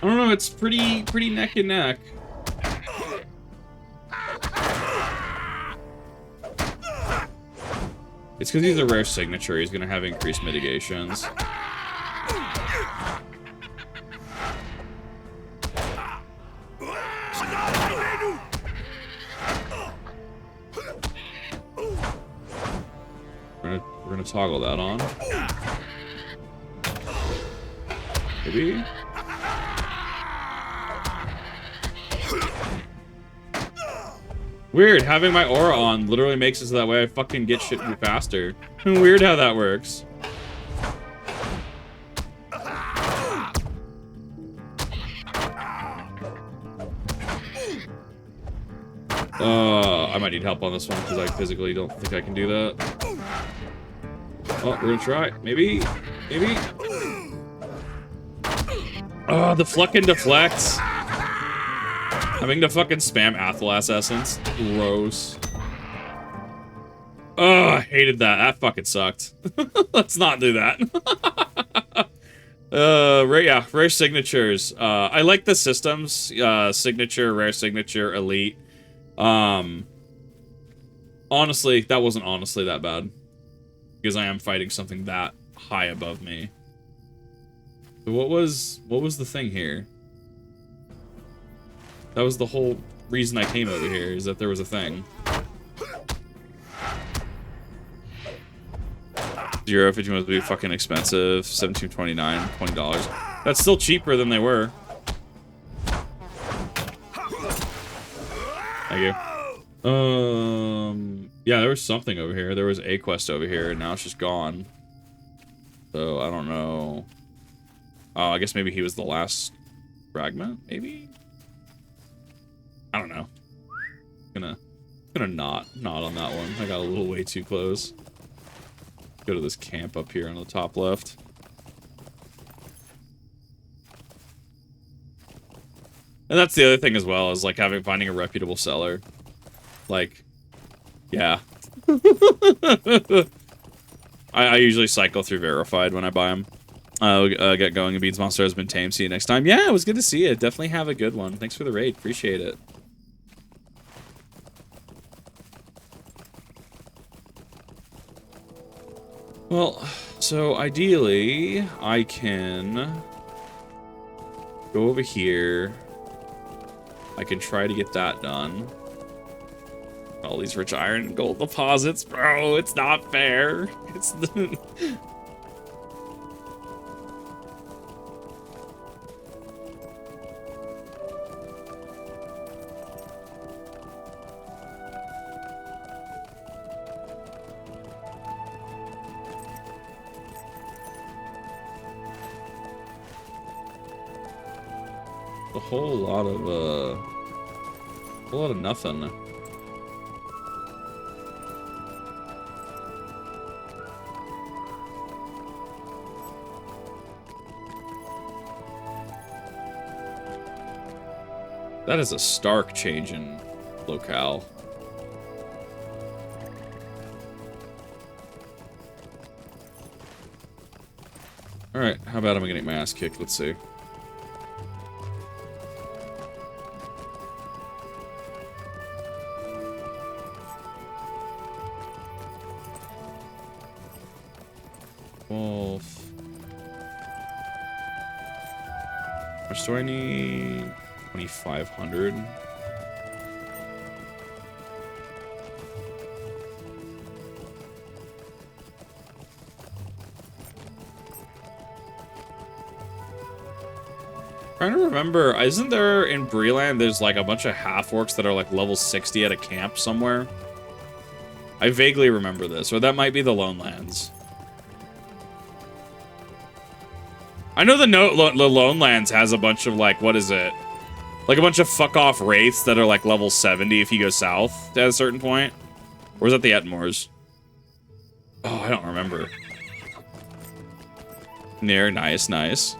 I don't know, it's pretty neck and neck. It's because he's a rare signature, he's gonna have increased mitigations. We're gonna toggle that on. Maybe? Weird, having my aura on literally makes it so that way I fucking get shit faster. Weird how that works. I might need help on this one because I physically don't think I can do that. Oh, we're gonna try. Maybe? Maybe? Oh, the fucking deflects. Having to fucking spam Athelas Essence. Gross. Oh, I hated that. That fucking sucked. Let's not do that. Rare signatures. I like the systems. Signature, rare signature, elite. Honestly, that wasn't honestly that bad. Because I am fighting something that high above me. So what was the thing here? That was the whole reason I came over here, is that there was a thing. 0 must be fucking expensive. $17.29, $20. That's still cheaper than they were. Thank you. Yeah, there was something over here. There was a quest over here, and now it's just gone. So, I don't know. Oh, I guess maybe he was the last fragment, maybe? I don't know. Gonna not on that one. I got a little way too close. Go to this camp up here on the top left. And that's the other thing as well, is like finding a reputable seller. Like, yeah. I usually cycle through verified when I buy them. Get going. And Beans Monster has been tamed. See you next time. Yeah, it was good to see you. Definitely have a good one. Thanks for the raid. Appreciate it. Well, so ideally, I can go over here. I can try to get that done. All these rich iron and gold deposits, bro. It's not fair. It's the... a whole lot of nothing. That is a stark change in locale. Alright, how about I'm getting my ass kicked? Let's see. Wolf. How much do I need? 2,500. Trying to remember, isn't there in Breland, there's like a bunch of half-orcs that are like level 60 at a camp somewhere? I vaguely remember this, or that might be the Lone Lands. I know the Lone Lands has a bunch of like, what is it? Like a bunch of fuck-off wraiths that are like level 70 if you go south at a certain point. Or is that the Etmors? Oh, I don't remember. Near, nice, nice.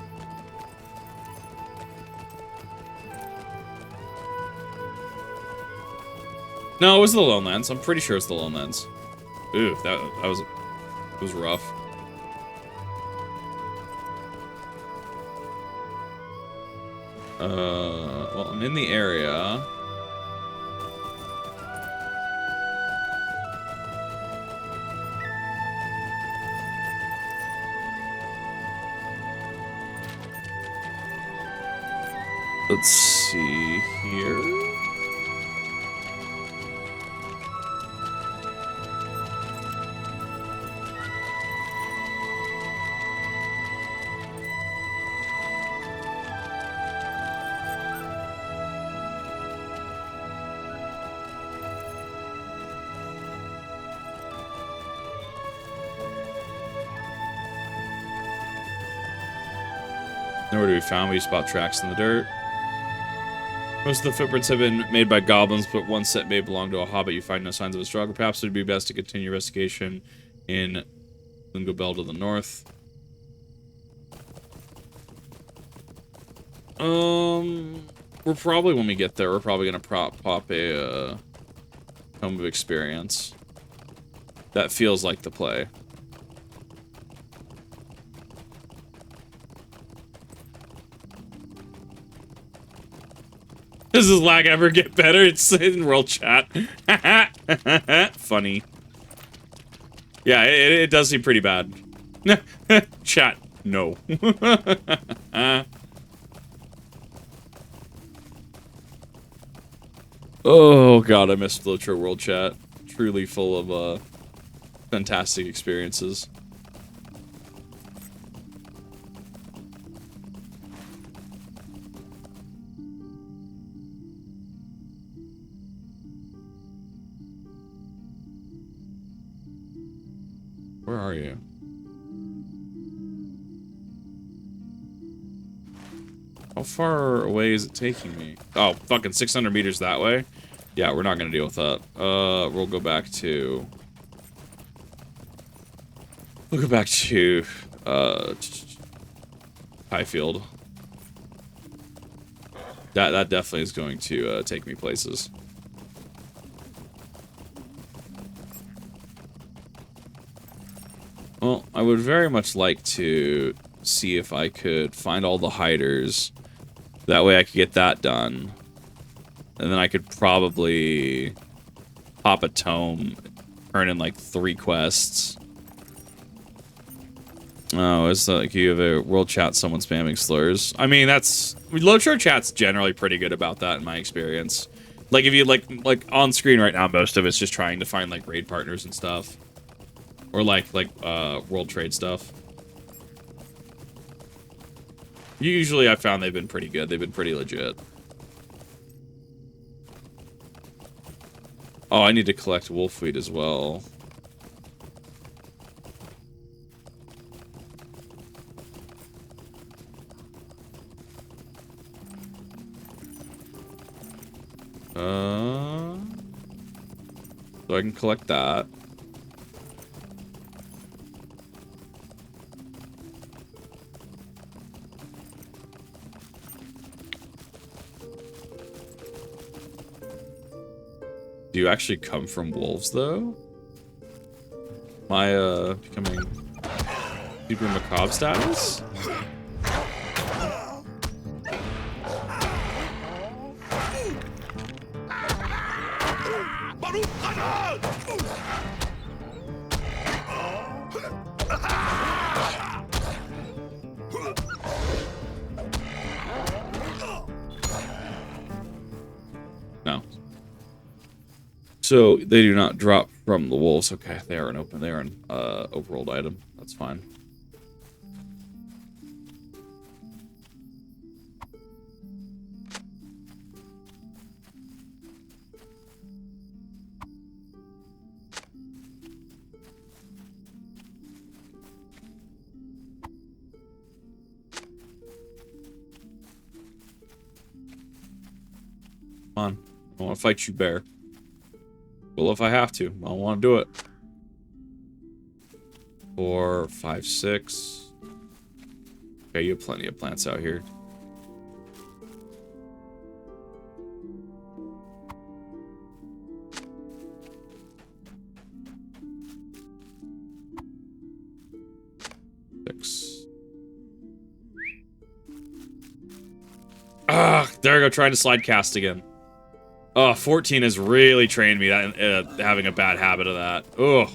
No, it was the Lone Lands. I'm pretty sure it's the Lone Lands. Ooh, that was rough. Well, I'm in the area. Let's see here. Nowhere to be found. We spot tracks in the dirt. Most of the footprints have been made by goblins, but one set may belong to a hobbit. You find no signs of a struggle. Perhaps it would be best to continue investigation in Lingobel to the north. We're probably, when we get there, we're probably gonna pop a Home of Experience. That feels like the play. Does this lag ever get better? It's in world chat. Funny. Yeah, it does seem pretty bad. Chat, no. Oh god, I missed Flowchart World Chat. Truly full of fantastic experiences. are you? How far away is it taking me? Oh, fucking 600 meters that way? Yeah, we're not gonna deal with that. We'll go back to... We'll go back to, Highfield. That definitely is going to, take me places. Well, I would very much like to see if I could find all the hiders. That way I could get that done. And then I could probably pop a tome, turn in like 3 quests. Oh, it's like you have a world chat, someone spamming slurs. I mean, that's... Low-shore chat's generally pretty good about that in my experience. Like, if you, like on screen right now, most of it's just trying to find, like, raid partners and stuff. Or, like, world trade stuff. Usually I found they've been pretty good. They've been pretty legit. Oh, I need to collect wolfweed as well. So I can collect that. Do you actually come from wolves, though? Am I, becoming super macabre status? No. So they do not drop from the wolves. Okay, they are an overworld item. That's fine. Come on. I want to fight you, bear. Well, if I have to. I want to do it. 4, 5, 6. Okay, you have plenty of plants out here. There I go, trying to slide cast again. Oh, 14 has really trained me that having a bad habit of that. Ugh.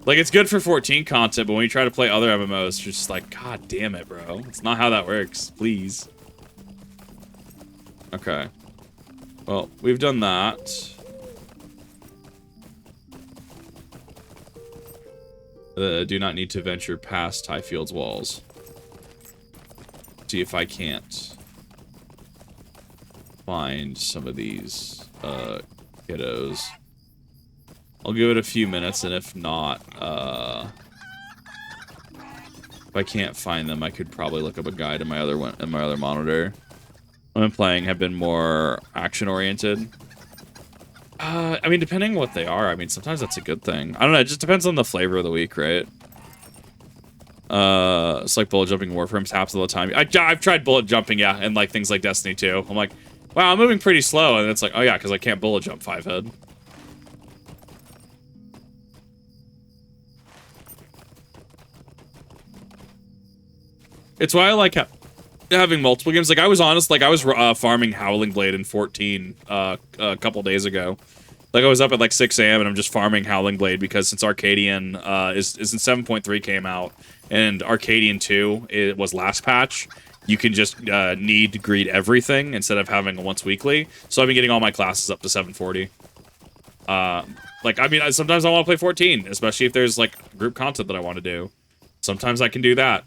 Like, it's good for 14 content, but when you try to play other MMOs, you're just like, God damn it, bro. It's not how that works. Please. Okay. Well, we've done that. Do not need to venture past Highfield's walls. See if I can't find some of these kiddos. I'll give it a few minutes, and if not, if I can't find them, I could probably look up a guide in my other monitor. When I'm playing, have been more action-oriented. I mean, depending on what they are, I mean, sometimes that's a good thing. I don't know, it just depends on the flavor of the week, right? It's like bullet jumping Warframes happens all the time. I've tried bullet jumping, yeah, and like things like Destiny 2. I'm like, wow, I'm moving pretty slow, and it's like, oh yeah, because I can't bullet jump 5-head. It's why I like having multiple games. Like, I was honest, like, I was farming Howling Blade in 14 a couple days ago. Like, I was up at like 6 a.m. and I'm just farming Howling Blade because since Arcadian is in 7.3 came out and Arcadian 2 it was last patch, you can just need to greet everything instead of having a once weekly. So I've been getting all my classes up to 740. Like, I mean, sometimes I want to play 14, especially if there's like group content that I want to do. Sometimes I can do that.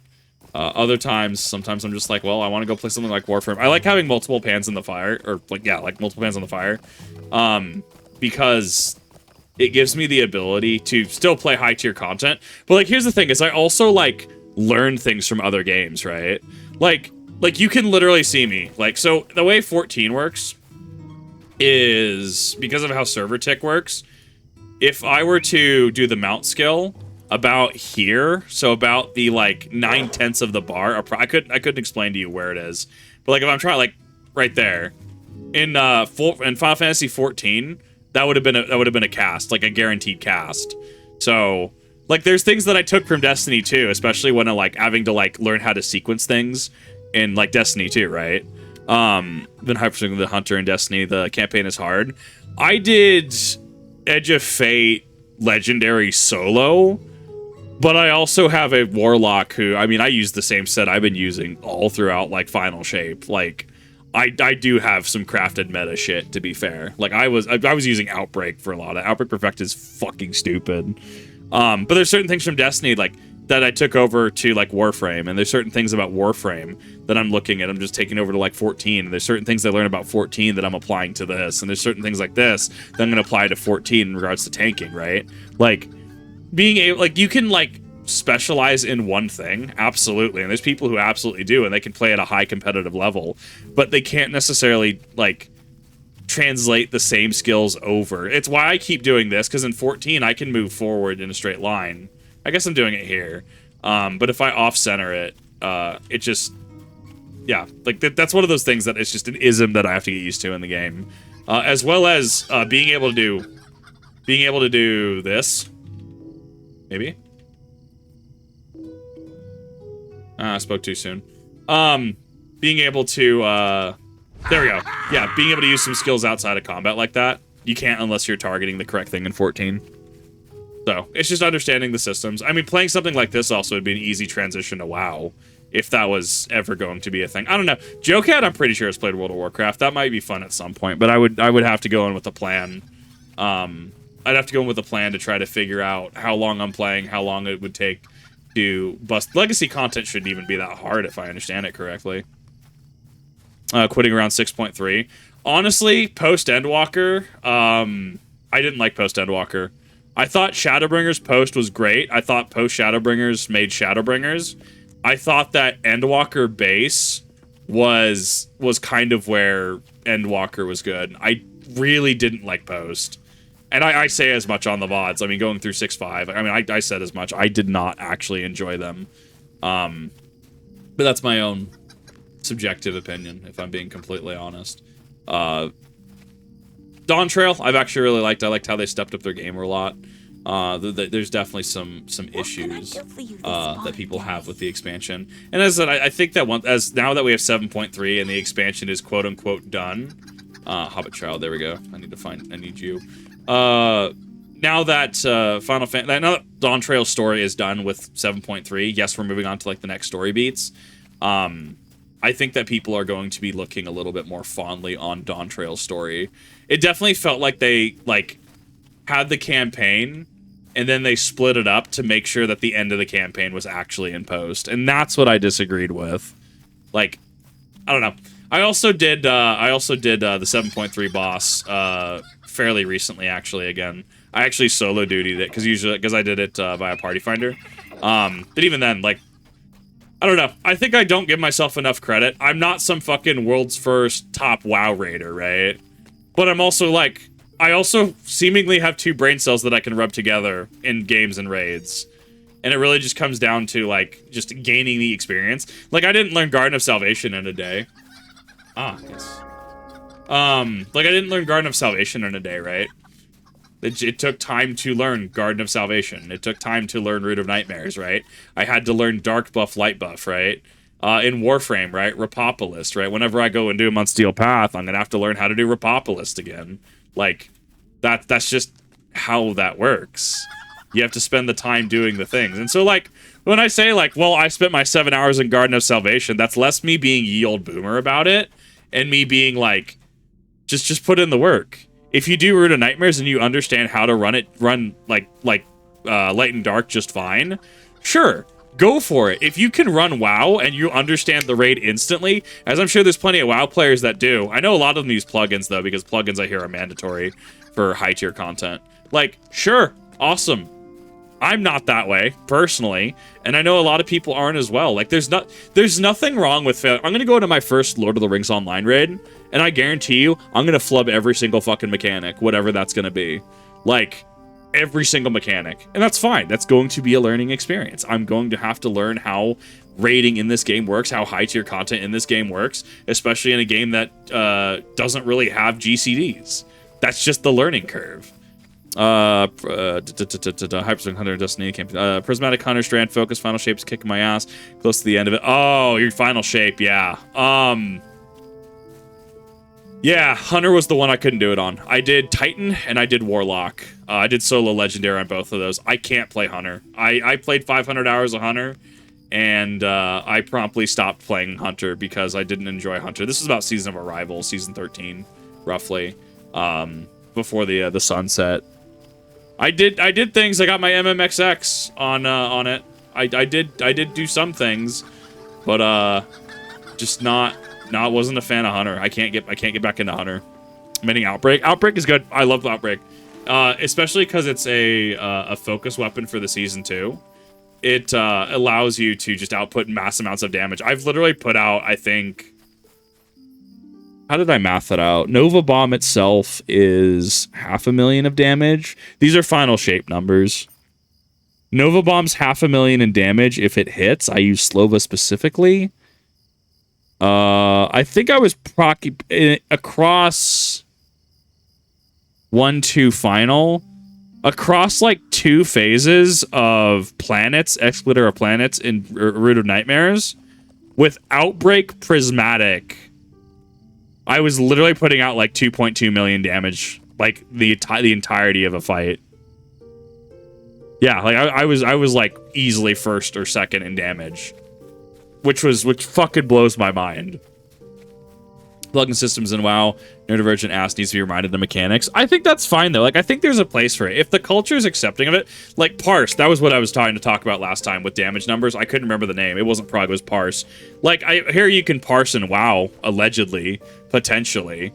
Other times, sometimes I'm just like, well, I want to go play something like Warframe. I like having multiple pans in the fire, or like, yeah, like multiple pans on the fire. Because it gives me the ability to still play high tier content. But like, here's the thing: is I also like learn things from other games, right? Like you can literally see me. Like, so the way 14 works is because of how server tick works. If I were to do the mount skill about here, so about the like 9/10 of the bar, I couldn't explain to you where it is, but like if I'm trying like right there in Final Fantasy 14, that would have been a cast, like a guaranteed cast. So like there's things that I took from Destiny 2, especially when I'm like having to like learn how to sequence things in like Destiny 2, right? Then Hyperswing the Hunter in Destiny, the campaign is hard. I did Edge of Fate Legendary solo, but I also have a Warlock who, I mean, I use the same set I've been using all throughout like Final Shape. Like I do have some crafted meta shit, to be fair. Like I was using Outbreak for a lot of Outbreak Perfect is fucking stupid. But there's certain things from Destiny like that I took over to like Warframe, and there's certain things about Warframe that I'm looking at. I'm just taking over to like 14, and there's certain things I learned about 14 that I'm applying to this, and there's certain things like this that I'm gonna apply to 14 in regards to tanking, right? Like being able, like you can like specialize in one thing, absolutely, and there's people who absolutely do, and they can play at a high competitive level, but they can't necessarily like translate the same skills over. It's why I keep doing this, because in 14 I can move forward in a straight line. I guess I'm doing it here, but if I off-center it, it just, yeah, like that's one of those things that it's just an ism that I have to get used to in the game, as well as being able to do this, maybe. I spoke too soon. Being able to, there we go. Yeah, being able to use some skills outside of combat like that. You can't unless you're targeting the correct thing in 14. So, it's just understanding the systems. I mean, playing something like this also would be an easy transition to WoW, if that was ever going to be a thing. I don't know. Joecat, I'm pretty sure, has played World of Warcraft. That might be fun at some point, but I would have to go in with a plan. I'd have to go in with a plan to try to figure out how long I'm playing, how long it would take to bust. Legacy content shouldn't even be that hard, if I understand it correctly. Quitting around 6.3. Honestly, post-Endwalker, I didn't like post-Endwalker. I thought Shadowbringers post was great. I thought post-Shadowbringers made Shadowbringers. I thought that Endwalker base was kind of where Endwalker was good. I really didn't like post. And I say as much on the VODs. I mean, going through 6.5, I mean, I said as much. I did not actually enjoy them. But that's my own subjective opinion, if I'm being completely honest. Dawn Trail, I've actually really liked. I liked how they stepped up their gamer a lot. There's definitely some issues that people have with the expansion. And as I said, I think that now that we have 7.3 and the expansion is quote unquote done, Hobbit Child, there we go. I need you. Now that now that Dawn Trail's story is done with 7.3, yes, we're moving on to like the next story beats. I think that people are going to be looking a little bit more fondly on Dawn Trail's story. It definitely felt like they like had the campaign and then they split it up to make sure that the end of the campaign was actually in post, and that's what I disagreed with. Like, I don't know. I also did the 7.3 boss fairly recently, actually. Again, I actually solo dutied it because I did it via Party Finder. But even then, like, I don't know. I think I don't give myself enough credit. I'm not some fucking world's first top WoW raider, right? But I'm also like, I also seemingly have 2 brain cells that I can rub together in games and raids. And it really just comes down to, like, just gaining the experience. Like, I didn't learn Garden of Salvation in a day. Ah, yes. Like, I didn't learn Garden of Salvation in a day, right? It took time to learn Garden of Salvation. It took time to learn Root of Nightmares, right? I had to learn Dark Buff, Light Buff, right? In Warframe, right? Repopolis, right? Whenever I go and do him on Steel Path, I'm gonna have to learn how to do Repopolis again. Like, that's just how that works. You have to spend the time doing the things. And so, like, when I say, like, well, I spent my 7 hours in Garden of Salvation, that's less me being ye old boomer about it, and me being, like, just put in the work. If you do Root of Nightmares and you understand how to run Light and Dark just fine, sure, go for it. If you can run WoW and you understand the raid instantly, as I'm sure there's plenty of WoW players that do. I know a lot of them use plugins, though, because plugins I hear are mandatory for high-tier content. Like, sure, awesome. I'm not that way, personally, and I know a lot of people aren't as well. Like, there's nothing wrong with failure. I'm gonna go into my first Lord of the Rings online raid, and I guarantee you, I'm gonna flub every single fucking mechanic, whatever that's gonna be. Like, every single mechanic. And that's fine. That's going to be a learning experience. I'm going to have to learn how raiding in this game works, how high-tier content in this game works, especially in a game that doesn't really have GCDs. That's just the learning curve. Hypersonic Hunter, Destiny, Prismatic Hunter, Strand Focus, Final Shape's kicking my ass. Close to the end of it. Oh, your Final Shape, yeah. Yeah, Hunter was the one I couldn't do it on. I did Titan and I did Warlock. I did solo Legendary on both of those. I can't play Hunter. I played 500 hours of Hunter, and I promptly stopped playing Hunter because I didn't enjoy Hunter. This is about Season of Arrival, Season 13, roughly, before the sunset. I did things. I got my MMXX on it. I did do some things, but just not wasn't a fan of Hunter. I can't get back into Hunter. Meaning Outbreak. Outbreak is good. I love Outbreak, especially because it's a focus weapon for the Season 2. It allows you to just output mass amounts of damage. I've literally put out, I think. How did I math that out? Nova Bomb itself is 500,000 of damage. These are Final Shape numbers. Nova Bomb's 500,000 in damage if it hits. I use Slova specifically. I think I was across 1-2 final. Across like 2 phases of planets, Excliter of Planets in Root of Nightmares, with Outbreak Prismatic, I was literally putting out like 2.2 million damage, like the entirety of a fight. Yeah, like I was like easily first or second in damage, which fucking blows my mind. Plugin systems in WoW, Neurodivergent ass needs to be reminded of mechanics. I think that's fine though. Like I think there's a place for it if the culture is accepting of it. Like Parse, that was what I was trying to talk about last time with damage numbers. I couldn't remember the name. It wasn't Prog, it was Parse. Like I hear you can parse in WoW allegedly, potentially,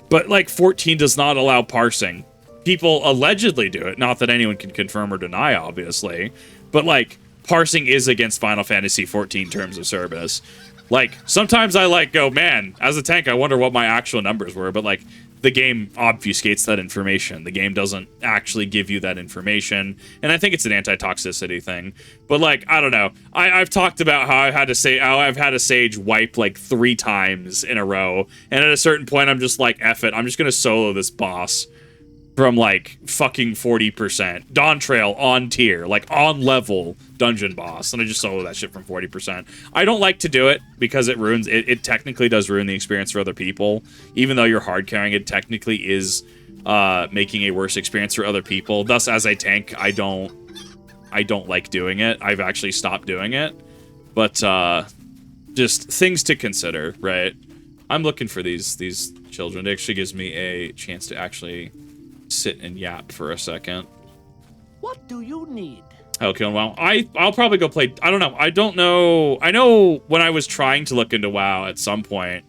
but like 14 does not allow parsing. People allegedly do it. Not that anyone can confirm or deny, obviously, but like parsing is against Final Fantasy 14 terms of service. Like, sometimes I, like, go, man, as a tank, I wonder what my actual numbers were, but, like, the game obfuscates that information. The game doesn't actually give you that information, and I think it's an anti-toxicity thing. But, like, I don't know. I've talked about how I've had a Sage wipe, like, 3 times in a row, and at a certain point, I'm just like, F it, I'm just gonna solo this boss from, like, fucking 40%. Dawn Trail on tier, like, on level dungeon boss, and I just solo that shit from 40%. I don't like to do it because it ruins it technically does ruin the experience for other people. Even though you're hard carrying, it technically is making a worse experience for other people. Thus, as a tank, I don't like doing it. I've actually stopped doing it. But just things to consider, right? I'm looking for these children. It actually gives me a chance to actually sit and yap for a second. What do you need? Okay, WoW. I'll probably go play. I don't know. I don't know. I know when I was trying to look into WoW at some point.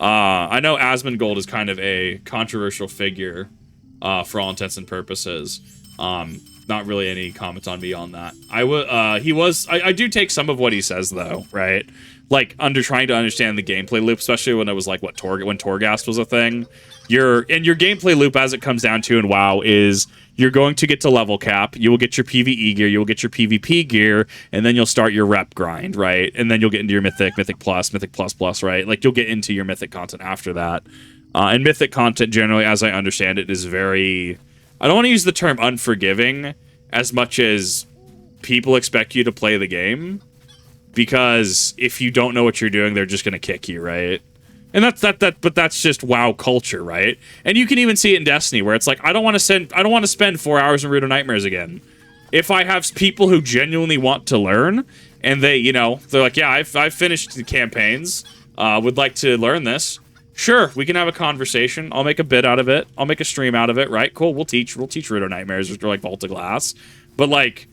I know Asmongold is kind of a controversial figure, for all intents and purposes. Not really any comments on beyond that. I do take some of what he says though, right? Like trying to understand the gameplay loop, especially when it was like when Torghast was a thing. Your gameplay loop as it comes down to in WoW is you're going to get to level cap, you will get your PvE gear, you will get your PvP gear, and then you'll start your rep grind, right? And then you'll get into your Mythic Plus, right? Like you'll get into your Mythic content after that. And Mythic content generally, as I understand it, is very, I don't want to use the term unforgiving as much as people expect you to play the game, because if you don't know what you're doing, they're just going to kick you, right? And but that's just WoW culture, right? And you can even see it in Destiny, where it's like, I don't want to spend 4 hours in Root of Nightmares again. If I have people who genuinely want to learn, and they're like, yeah, I've finished the campaigns, would like to learn this. Sure, we can have a conversation. I'll make a bit out of it. I'll make a stream out of it, right? Cool, we'll teach Root of Nightmares, or like Vault of Glass. But like,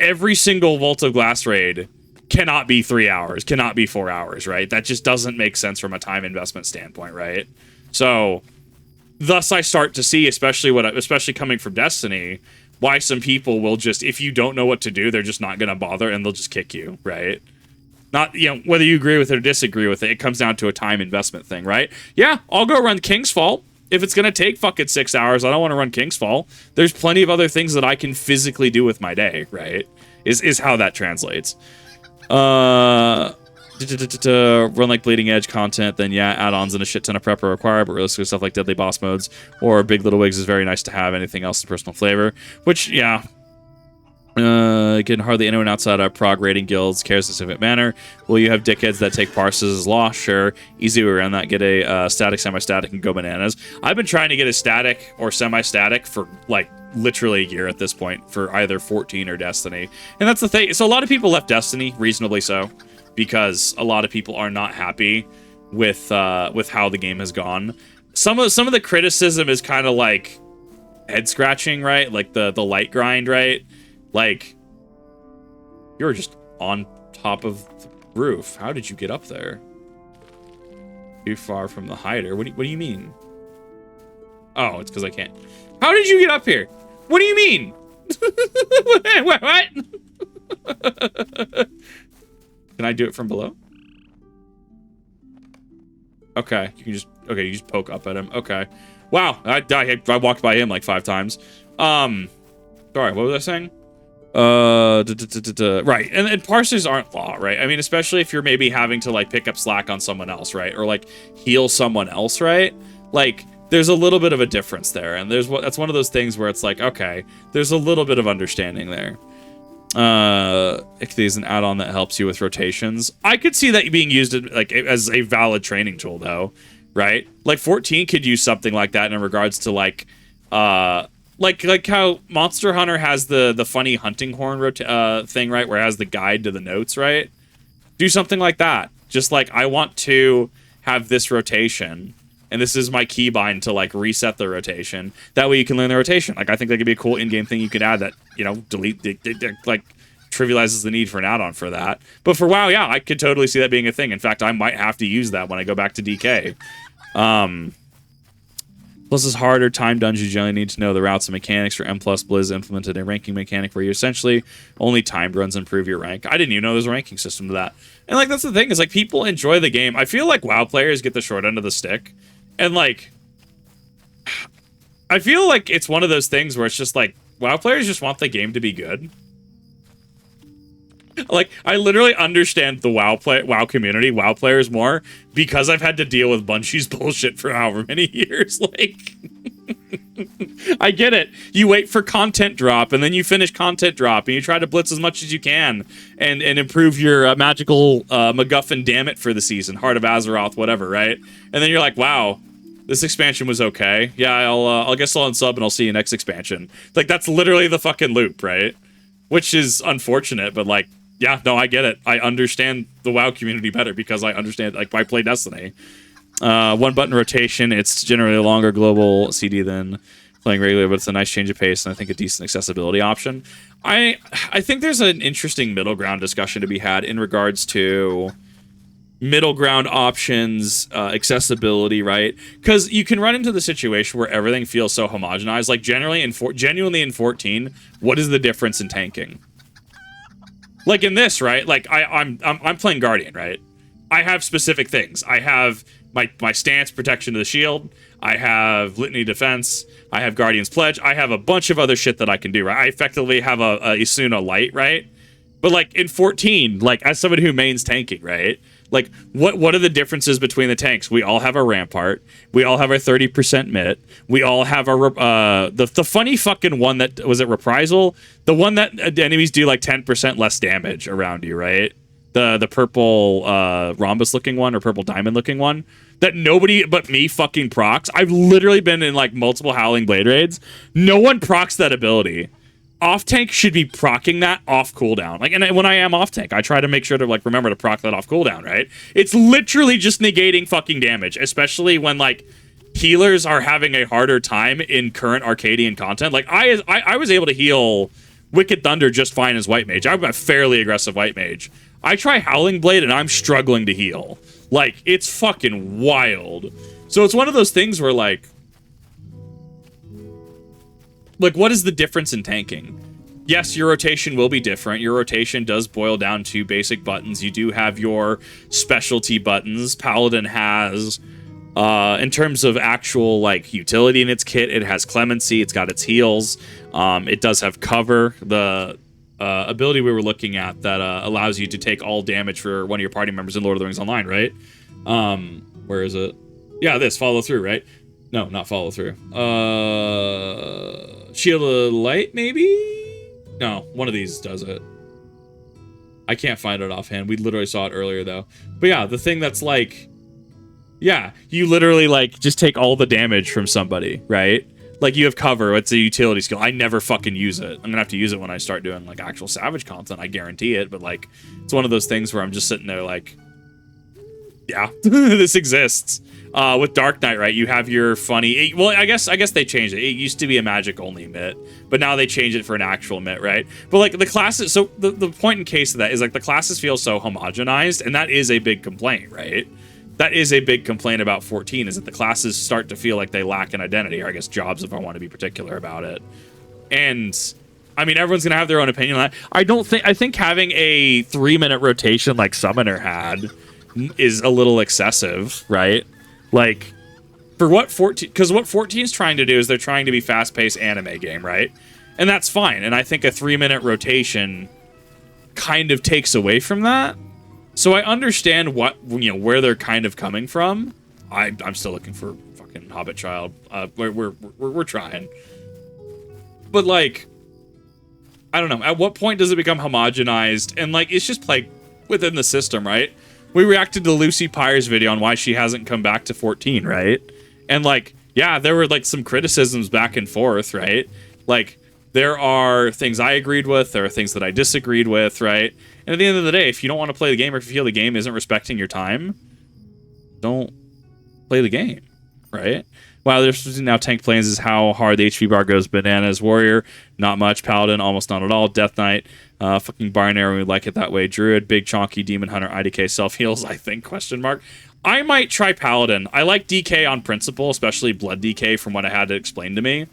every single Vault of Glass raid cannot be 3 hours, cannot be 4 hours, right? That just doesn't make sense from a time investment standpoint, right? So thus I start to see, especially coming from Destiny, why some people will just, if you don't know what to do, they're just not going to bother and they'll just kick you, right? Not, you know, whether you agree with it or disagree with it, it comes down to a time investment thing, right? Yeah, I'll go run King's Fall. If it's going to take fucking 6 hours, I don't want to run King's Fall. There's plenty of other things that I can physically do with my day, right? Is how that translates. Run like bleeding edge content, then yeah, add-ons and a shit ton of prep are required, but realistically stuff like deadly boss modes or big little wigs is very nice to have. Anything else is personal flavor, which yeah, again, hardly anyone outside our prog rating guilds cares in a specific manner. Will you have dickheads that take parses as law? Sure. Easy way around that. Get a static, semi-static, and go bananas. I've been trying to get a static or semi-static for like literally a year at this point for either 14 or Destiny, and that's the thing. So a lot of people left Destiny, reasonably so, because a lot of people are not happy with how the game has gone. Some of the criticism is kind of like head scratching, right? Like the light grind, right? Like, you're just on top of the roof. How did you get up there? Too far from the hider. What do you mean? Oh, it's because I can't. How did you get up here? What do you mean? What? Can I do it from below? Okay, you just poke up at him. Okay. Wow, I walked by him like 5 times. Sorry, what was I saying? Right, and parsers aren't law, right? I mean, especially if you're maybe having to like pick up slack on someone else, right? Or like heal someone else, right? Like, there's a little bit of a difference there, and that's one of those things where it's like, okay, there's a little bit of understanding there. If there's an add-on that helps you with rotations, I could see that being used like as a valid training tool, though, right? Like 14 could use something like that in regards to like how Monster Hunter has the funny hunting horn thing, right? Where it has the guide to the notes, right? Do something like that. Just like, I want to have this rotation, and this is my keybind to like reset the rotation. That way you can learn the rotation. Like, I think that could be a cool in-game thing you could add that, you know, like trivializes the need for an add-on for that. But for WoW, yeah, I could totally see that being a thing. In fact, I might have to use that when I go back to DK. Plus, is harder time dungeons. You generally need to know the routes and mechanics. For M+ Blizz implemented a ranking mechanic where you essentially only timed runs improve your rank. I didn't even know there's a ranking system to that. And like, that's the thing, is like, people enjoy the game. I feel like WoW players get the short end of the stick. And like, I feel like it's one of those things where it's just like, WoW players just want the game to be good. Like, I literally understand the WoW community, WoW players more, because I've had to deal with Bungie's bullshit for however many years. Like, I get it. You wait for content drop, and then you finish content drop, and you try to blitz as much as you can, and improve your magical MacGuffin dammit for the season, Heart of Azeroth, whatever, right? And then you're like, wow, this expansion was okay. Yeah, I'll guess I'll unsub, and I'll see you next expansion. Like, that's literally the fucking loop, right? Which is unfortunate, but like, yeah, no, I get it. I understand the WoW community better because I understand, like, I play Destiny. One button rotation, it's generally a longer global CD than playing regularly, but it's a nice change of pace and I think a decent accessibility option. I think there's an interesting middle ground discussion to be had in regards to middle ground options, accessibility, right? Because you can run into the situation where everything feels so homogenized. Like, genuinely in 14, what is the difference in tanking? Like in this, right? Like I'm playing Guardian, right? I have specific things. I have my stance, protection to the shield. I have Litany defense. I have Guardian's Pledge. I have a bunch of other shit that I can do, right? I effectively have a Kizuna light, right? But like in 14, like as somebody who mains tanking, right? Like what are the differences between the tanks? We all have our Rampart. We all have our 30% mitt. We all have our the funny fucking one that was it Reprisal? The one that enemies do like 10% less damage around you, right? The purple rhombus looking one or purple diamond looking one that nobody but me fucking procs. I've literally been in like multiple Howling Blade raids. No one procs that ability. Off tank should be procking that off cooldown. Like, and when I am off tank, I try to make sure to like remember to proc that off cooldown, right? It's literally just negating fucking damage, especially when like healers are having a harder time in current Arcadian content. Like I was able to heal Wicked Thunder just fine as White Mage. I'm a fairly aggressive White Mage. I try Howling Blade and I'm struggling to heal. Like, it's fucking wild. So it's one of those things where like, like, what is the difference in tanking? Yes, your rotation will be different. Your rotation does boil down to basic buttons. You do have your specialty buttons. Paladin has, in terms of actual, like, utility in its kit, it has Clemency. It's got its heals. It does have Cover, the ability we were looking at that allows you to take all damage for one of your party members in Lord of the Rings Online, right? Where is it? Yeah, this, Follow Through, right? No, not Follow Through. Shield of Light, maybe? No, one of these does it. I can't find it offhand. We literally saw it earlier, though. But yeah, the thing that's like... Yeah, you literally, like, just take all the damage from somebody, right? Like, you have Cover. It's a utility skill. I never fucking use it. I'm gonna have to use it when I start doing, like, actual Savage content. I guarantee it. But, like, it's one of those things where I'm just sitting there, like... Yeah, this exists. With Dark Knight, right, you have your funny... Well, I guess they changed it. It used to be a magic-only mitt, but now they changed it for an actual mitt, right? But, like, the classes... So, the point in case of that is, like, the classes feel so homogenized, and that is a big complaint, right? That is a big complaint about 14, is that the classes start to feel like they lack an identity, or I guess jobs, if I want to be particular about it. And... I mean, everyone's gonna have their own opinion on that. I think having a 3-minute rotation like Summoner had is a little excessive, right? Like, for what 14... Because what 14's trying to do is they're trying to be fast-paced anime game, right? And that's fine. And I think a 3-minute rotation kind of takes away from that. So I understand what, you know, where they're kind of coming from. I'm still looking for fucking Hobbit Child. We're trying. But, like... I don't know. At what point does it become homogenized? And, like, it's just, like, within the system, right? We reacted to Lucy Pyre's video on why she hasn't come back to 14, right? And, like, yeah, there were, like, some criticisms back and forth, right? Like, there are things I agreed with. There are things that I disagreed with, right? And at the end of the day, if you don't want to play the game or if you feel the game isn't respecting your time, don't play the game, right? Wow, there's now Tank Planes is how hard the HP bar goes bananas. Warrior, not much. Paladin, almost not at all. Death Knight, fucking Binary, we like it that way. Druid, Big Chonky, Demon Hunter, IDK, self-heals, I think, question mark. I might try Paladin. I like DK on principle, especially Blood DK from what I had to explain to me.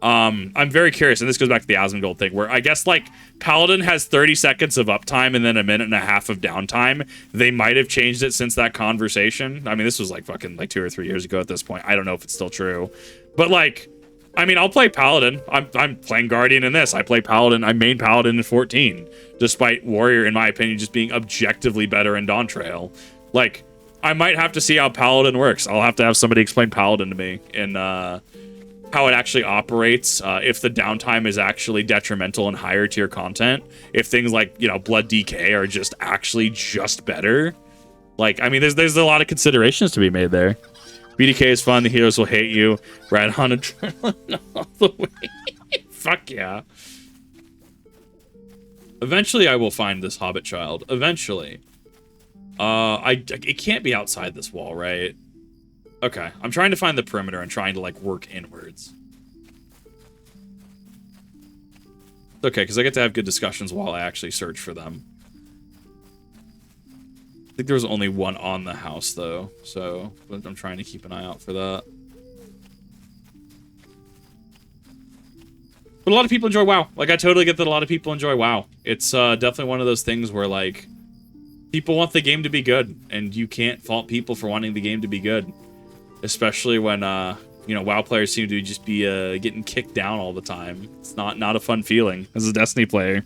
I'm very curious, and this goes back to the Asmongold thing, where I guess, like, Paladin has 30 seconds of uptime and then a minute and a half of downtime. They might have changed it since that conversation. I mean, this was, like, fucking, like, 2 or 3 years ago at this point. I don't know if it's still true. But, like, I mean, I'll play Paladin. I'm playing Guardian in this. I play Paladin. I main Paladin in 14, despite Warrior, in my opinion, just being objectively better in Dawn Trail. Like, I might have to see how Paladin works. I'll have to have somebody explain Paladin to me in, how it actually operates, if the downtime is actually detrimental in higher tier content, if things like, you know, Blood DK are just actually just better. Like, I mean, there's a lot of considerations to be made there. BDK is fun, the heroes will hate you. Ride on adrenaline all the way. Fuck yeah. Eventually I will find this Hobbit Child. Eventually. It can't be outside this wall, right? Okay, I'm trying to find the perimeter and trying to, like, work inwards. It's okay, because I get to have good discussions while I actually search for them. I think there was only one on the house, though, so I'm trying to keep an eye out for that. But a lot of people enjoy WoW. Like, I totally get that a lot of people enjoy WoW. It's definitely one of those things where, like, people want the game to be good, and you can't fault people for wanting the game to be good. Especially when, you know, WoW players seem to just be getting kicked down all the time. It's not a fun feeling as a Destiny player.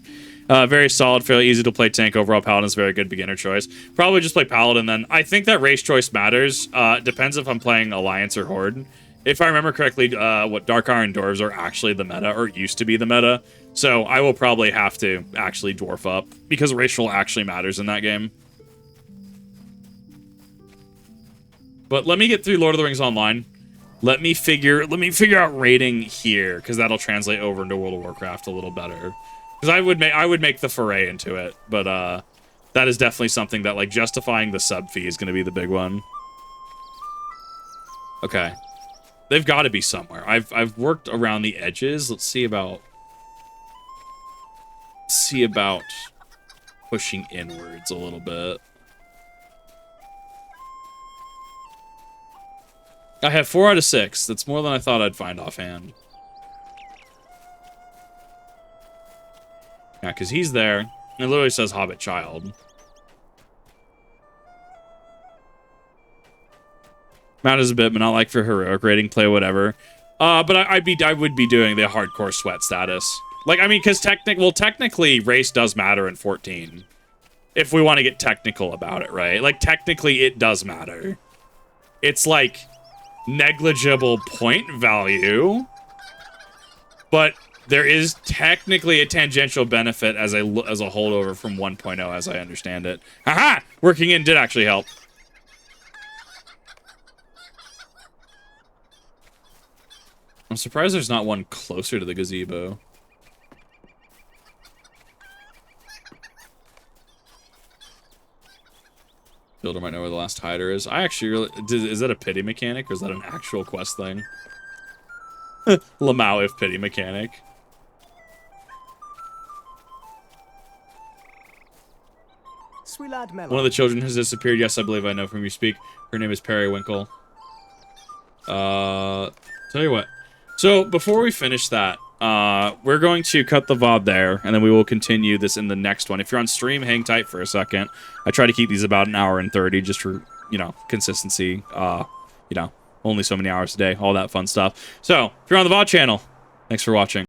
Very solid, fairly easy to play tank overall. Paladin's a very good beginner choice. Probably just play Paladin then. I think that race choice matters. Depends if I'm playing Alliance or Horde. If I remember correctly, what Dark Iron Dwarves are actually the meta, or used to be the meta. So I will probably have to actually dwarf up, because racial actually matters in that game. But let me get through Lord of the Rings Online. Let me figure out rating here, because that'll translate over into World of Warcraft a little better. Because I would make the foray into it, but that is definitely something that, like, justifying the sub fee is going to be the big one. Okay, they've got to be somewhere. I've worked around the edges. Let's see about pushing inwards a little bit. I have 4 out of 6. That's more than I thought I'd find offhand. Yeah, because he's there. It literally says Hobbit Child. Matters a bit, but not like for heroic rating, play whatever. But I would be doing the hardcore sweat status. Like, I mean, because technically race does matter in 14. If we want to get technical about it, right? Like, technically it does matter. It's like negligible point value, but there is technically a tangential benefit as a holdover from 1.0, as I understand it. Haha! Working in did actually help. I'm surprised there's not one closer to the gazebo. Builder might know where the last hider is. I actually really... Is that a pity mechanic, or is that an actual quest thing? Lamau if pity mechanic. Sweet lad Melon. One of the children has disappeared. Yes, I believe I know from you speak. Her name is Periwinkle. Tell you what. So, before we finish that, we're going to cut the VOD there, and then we will continue this in the next one. If you're on stream, hang tight for a second. I try to keep these about an hour and 30, just for, you know, consistency. You know, only so many hours a day, all that fun stuff. So, if you're on the VOD channel, thanks for watching.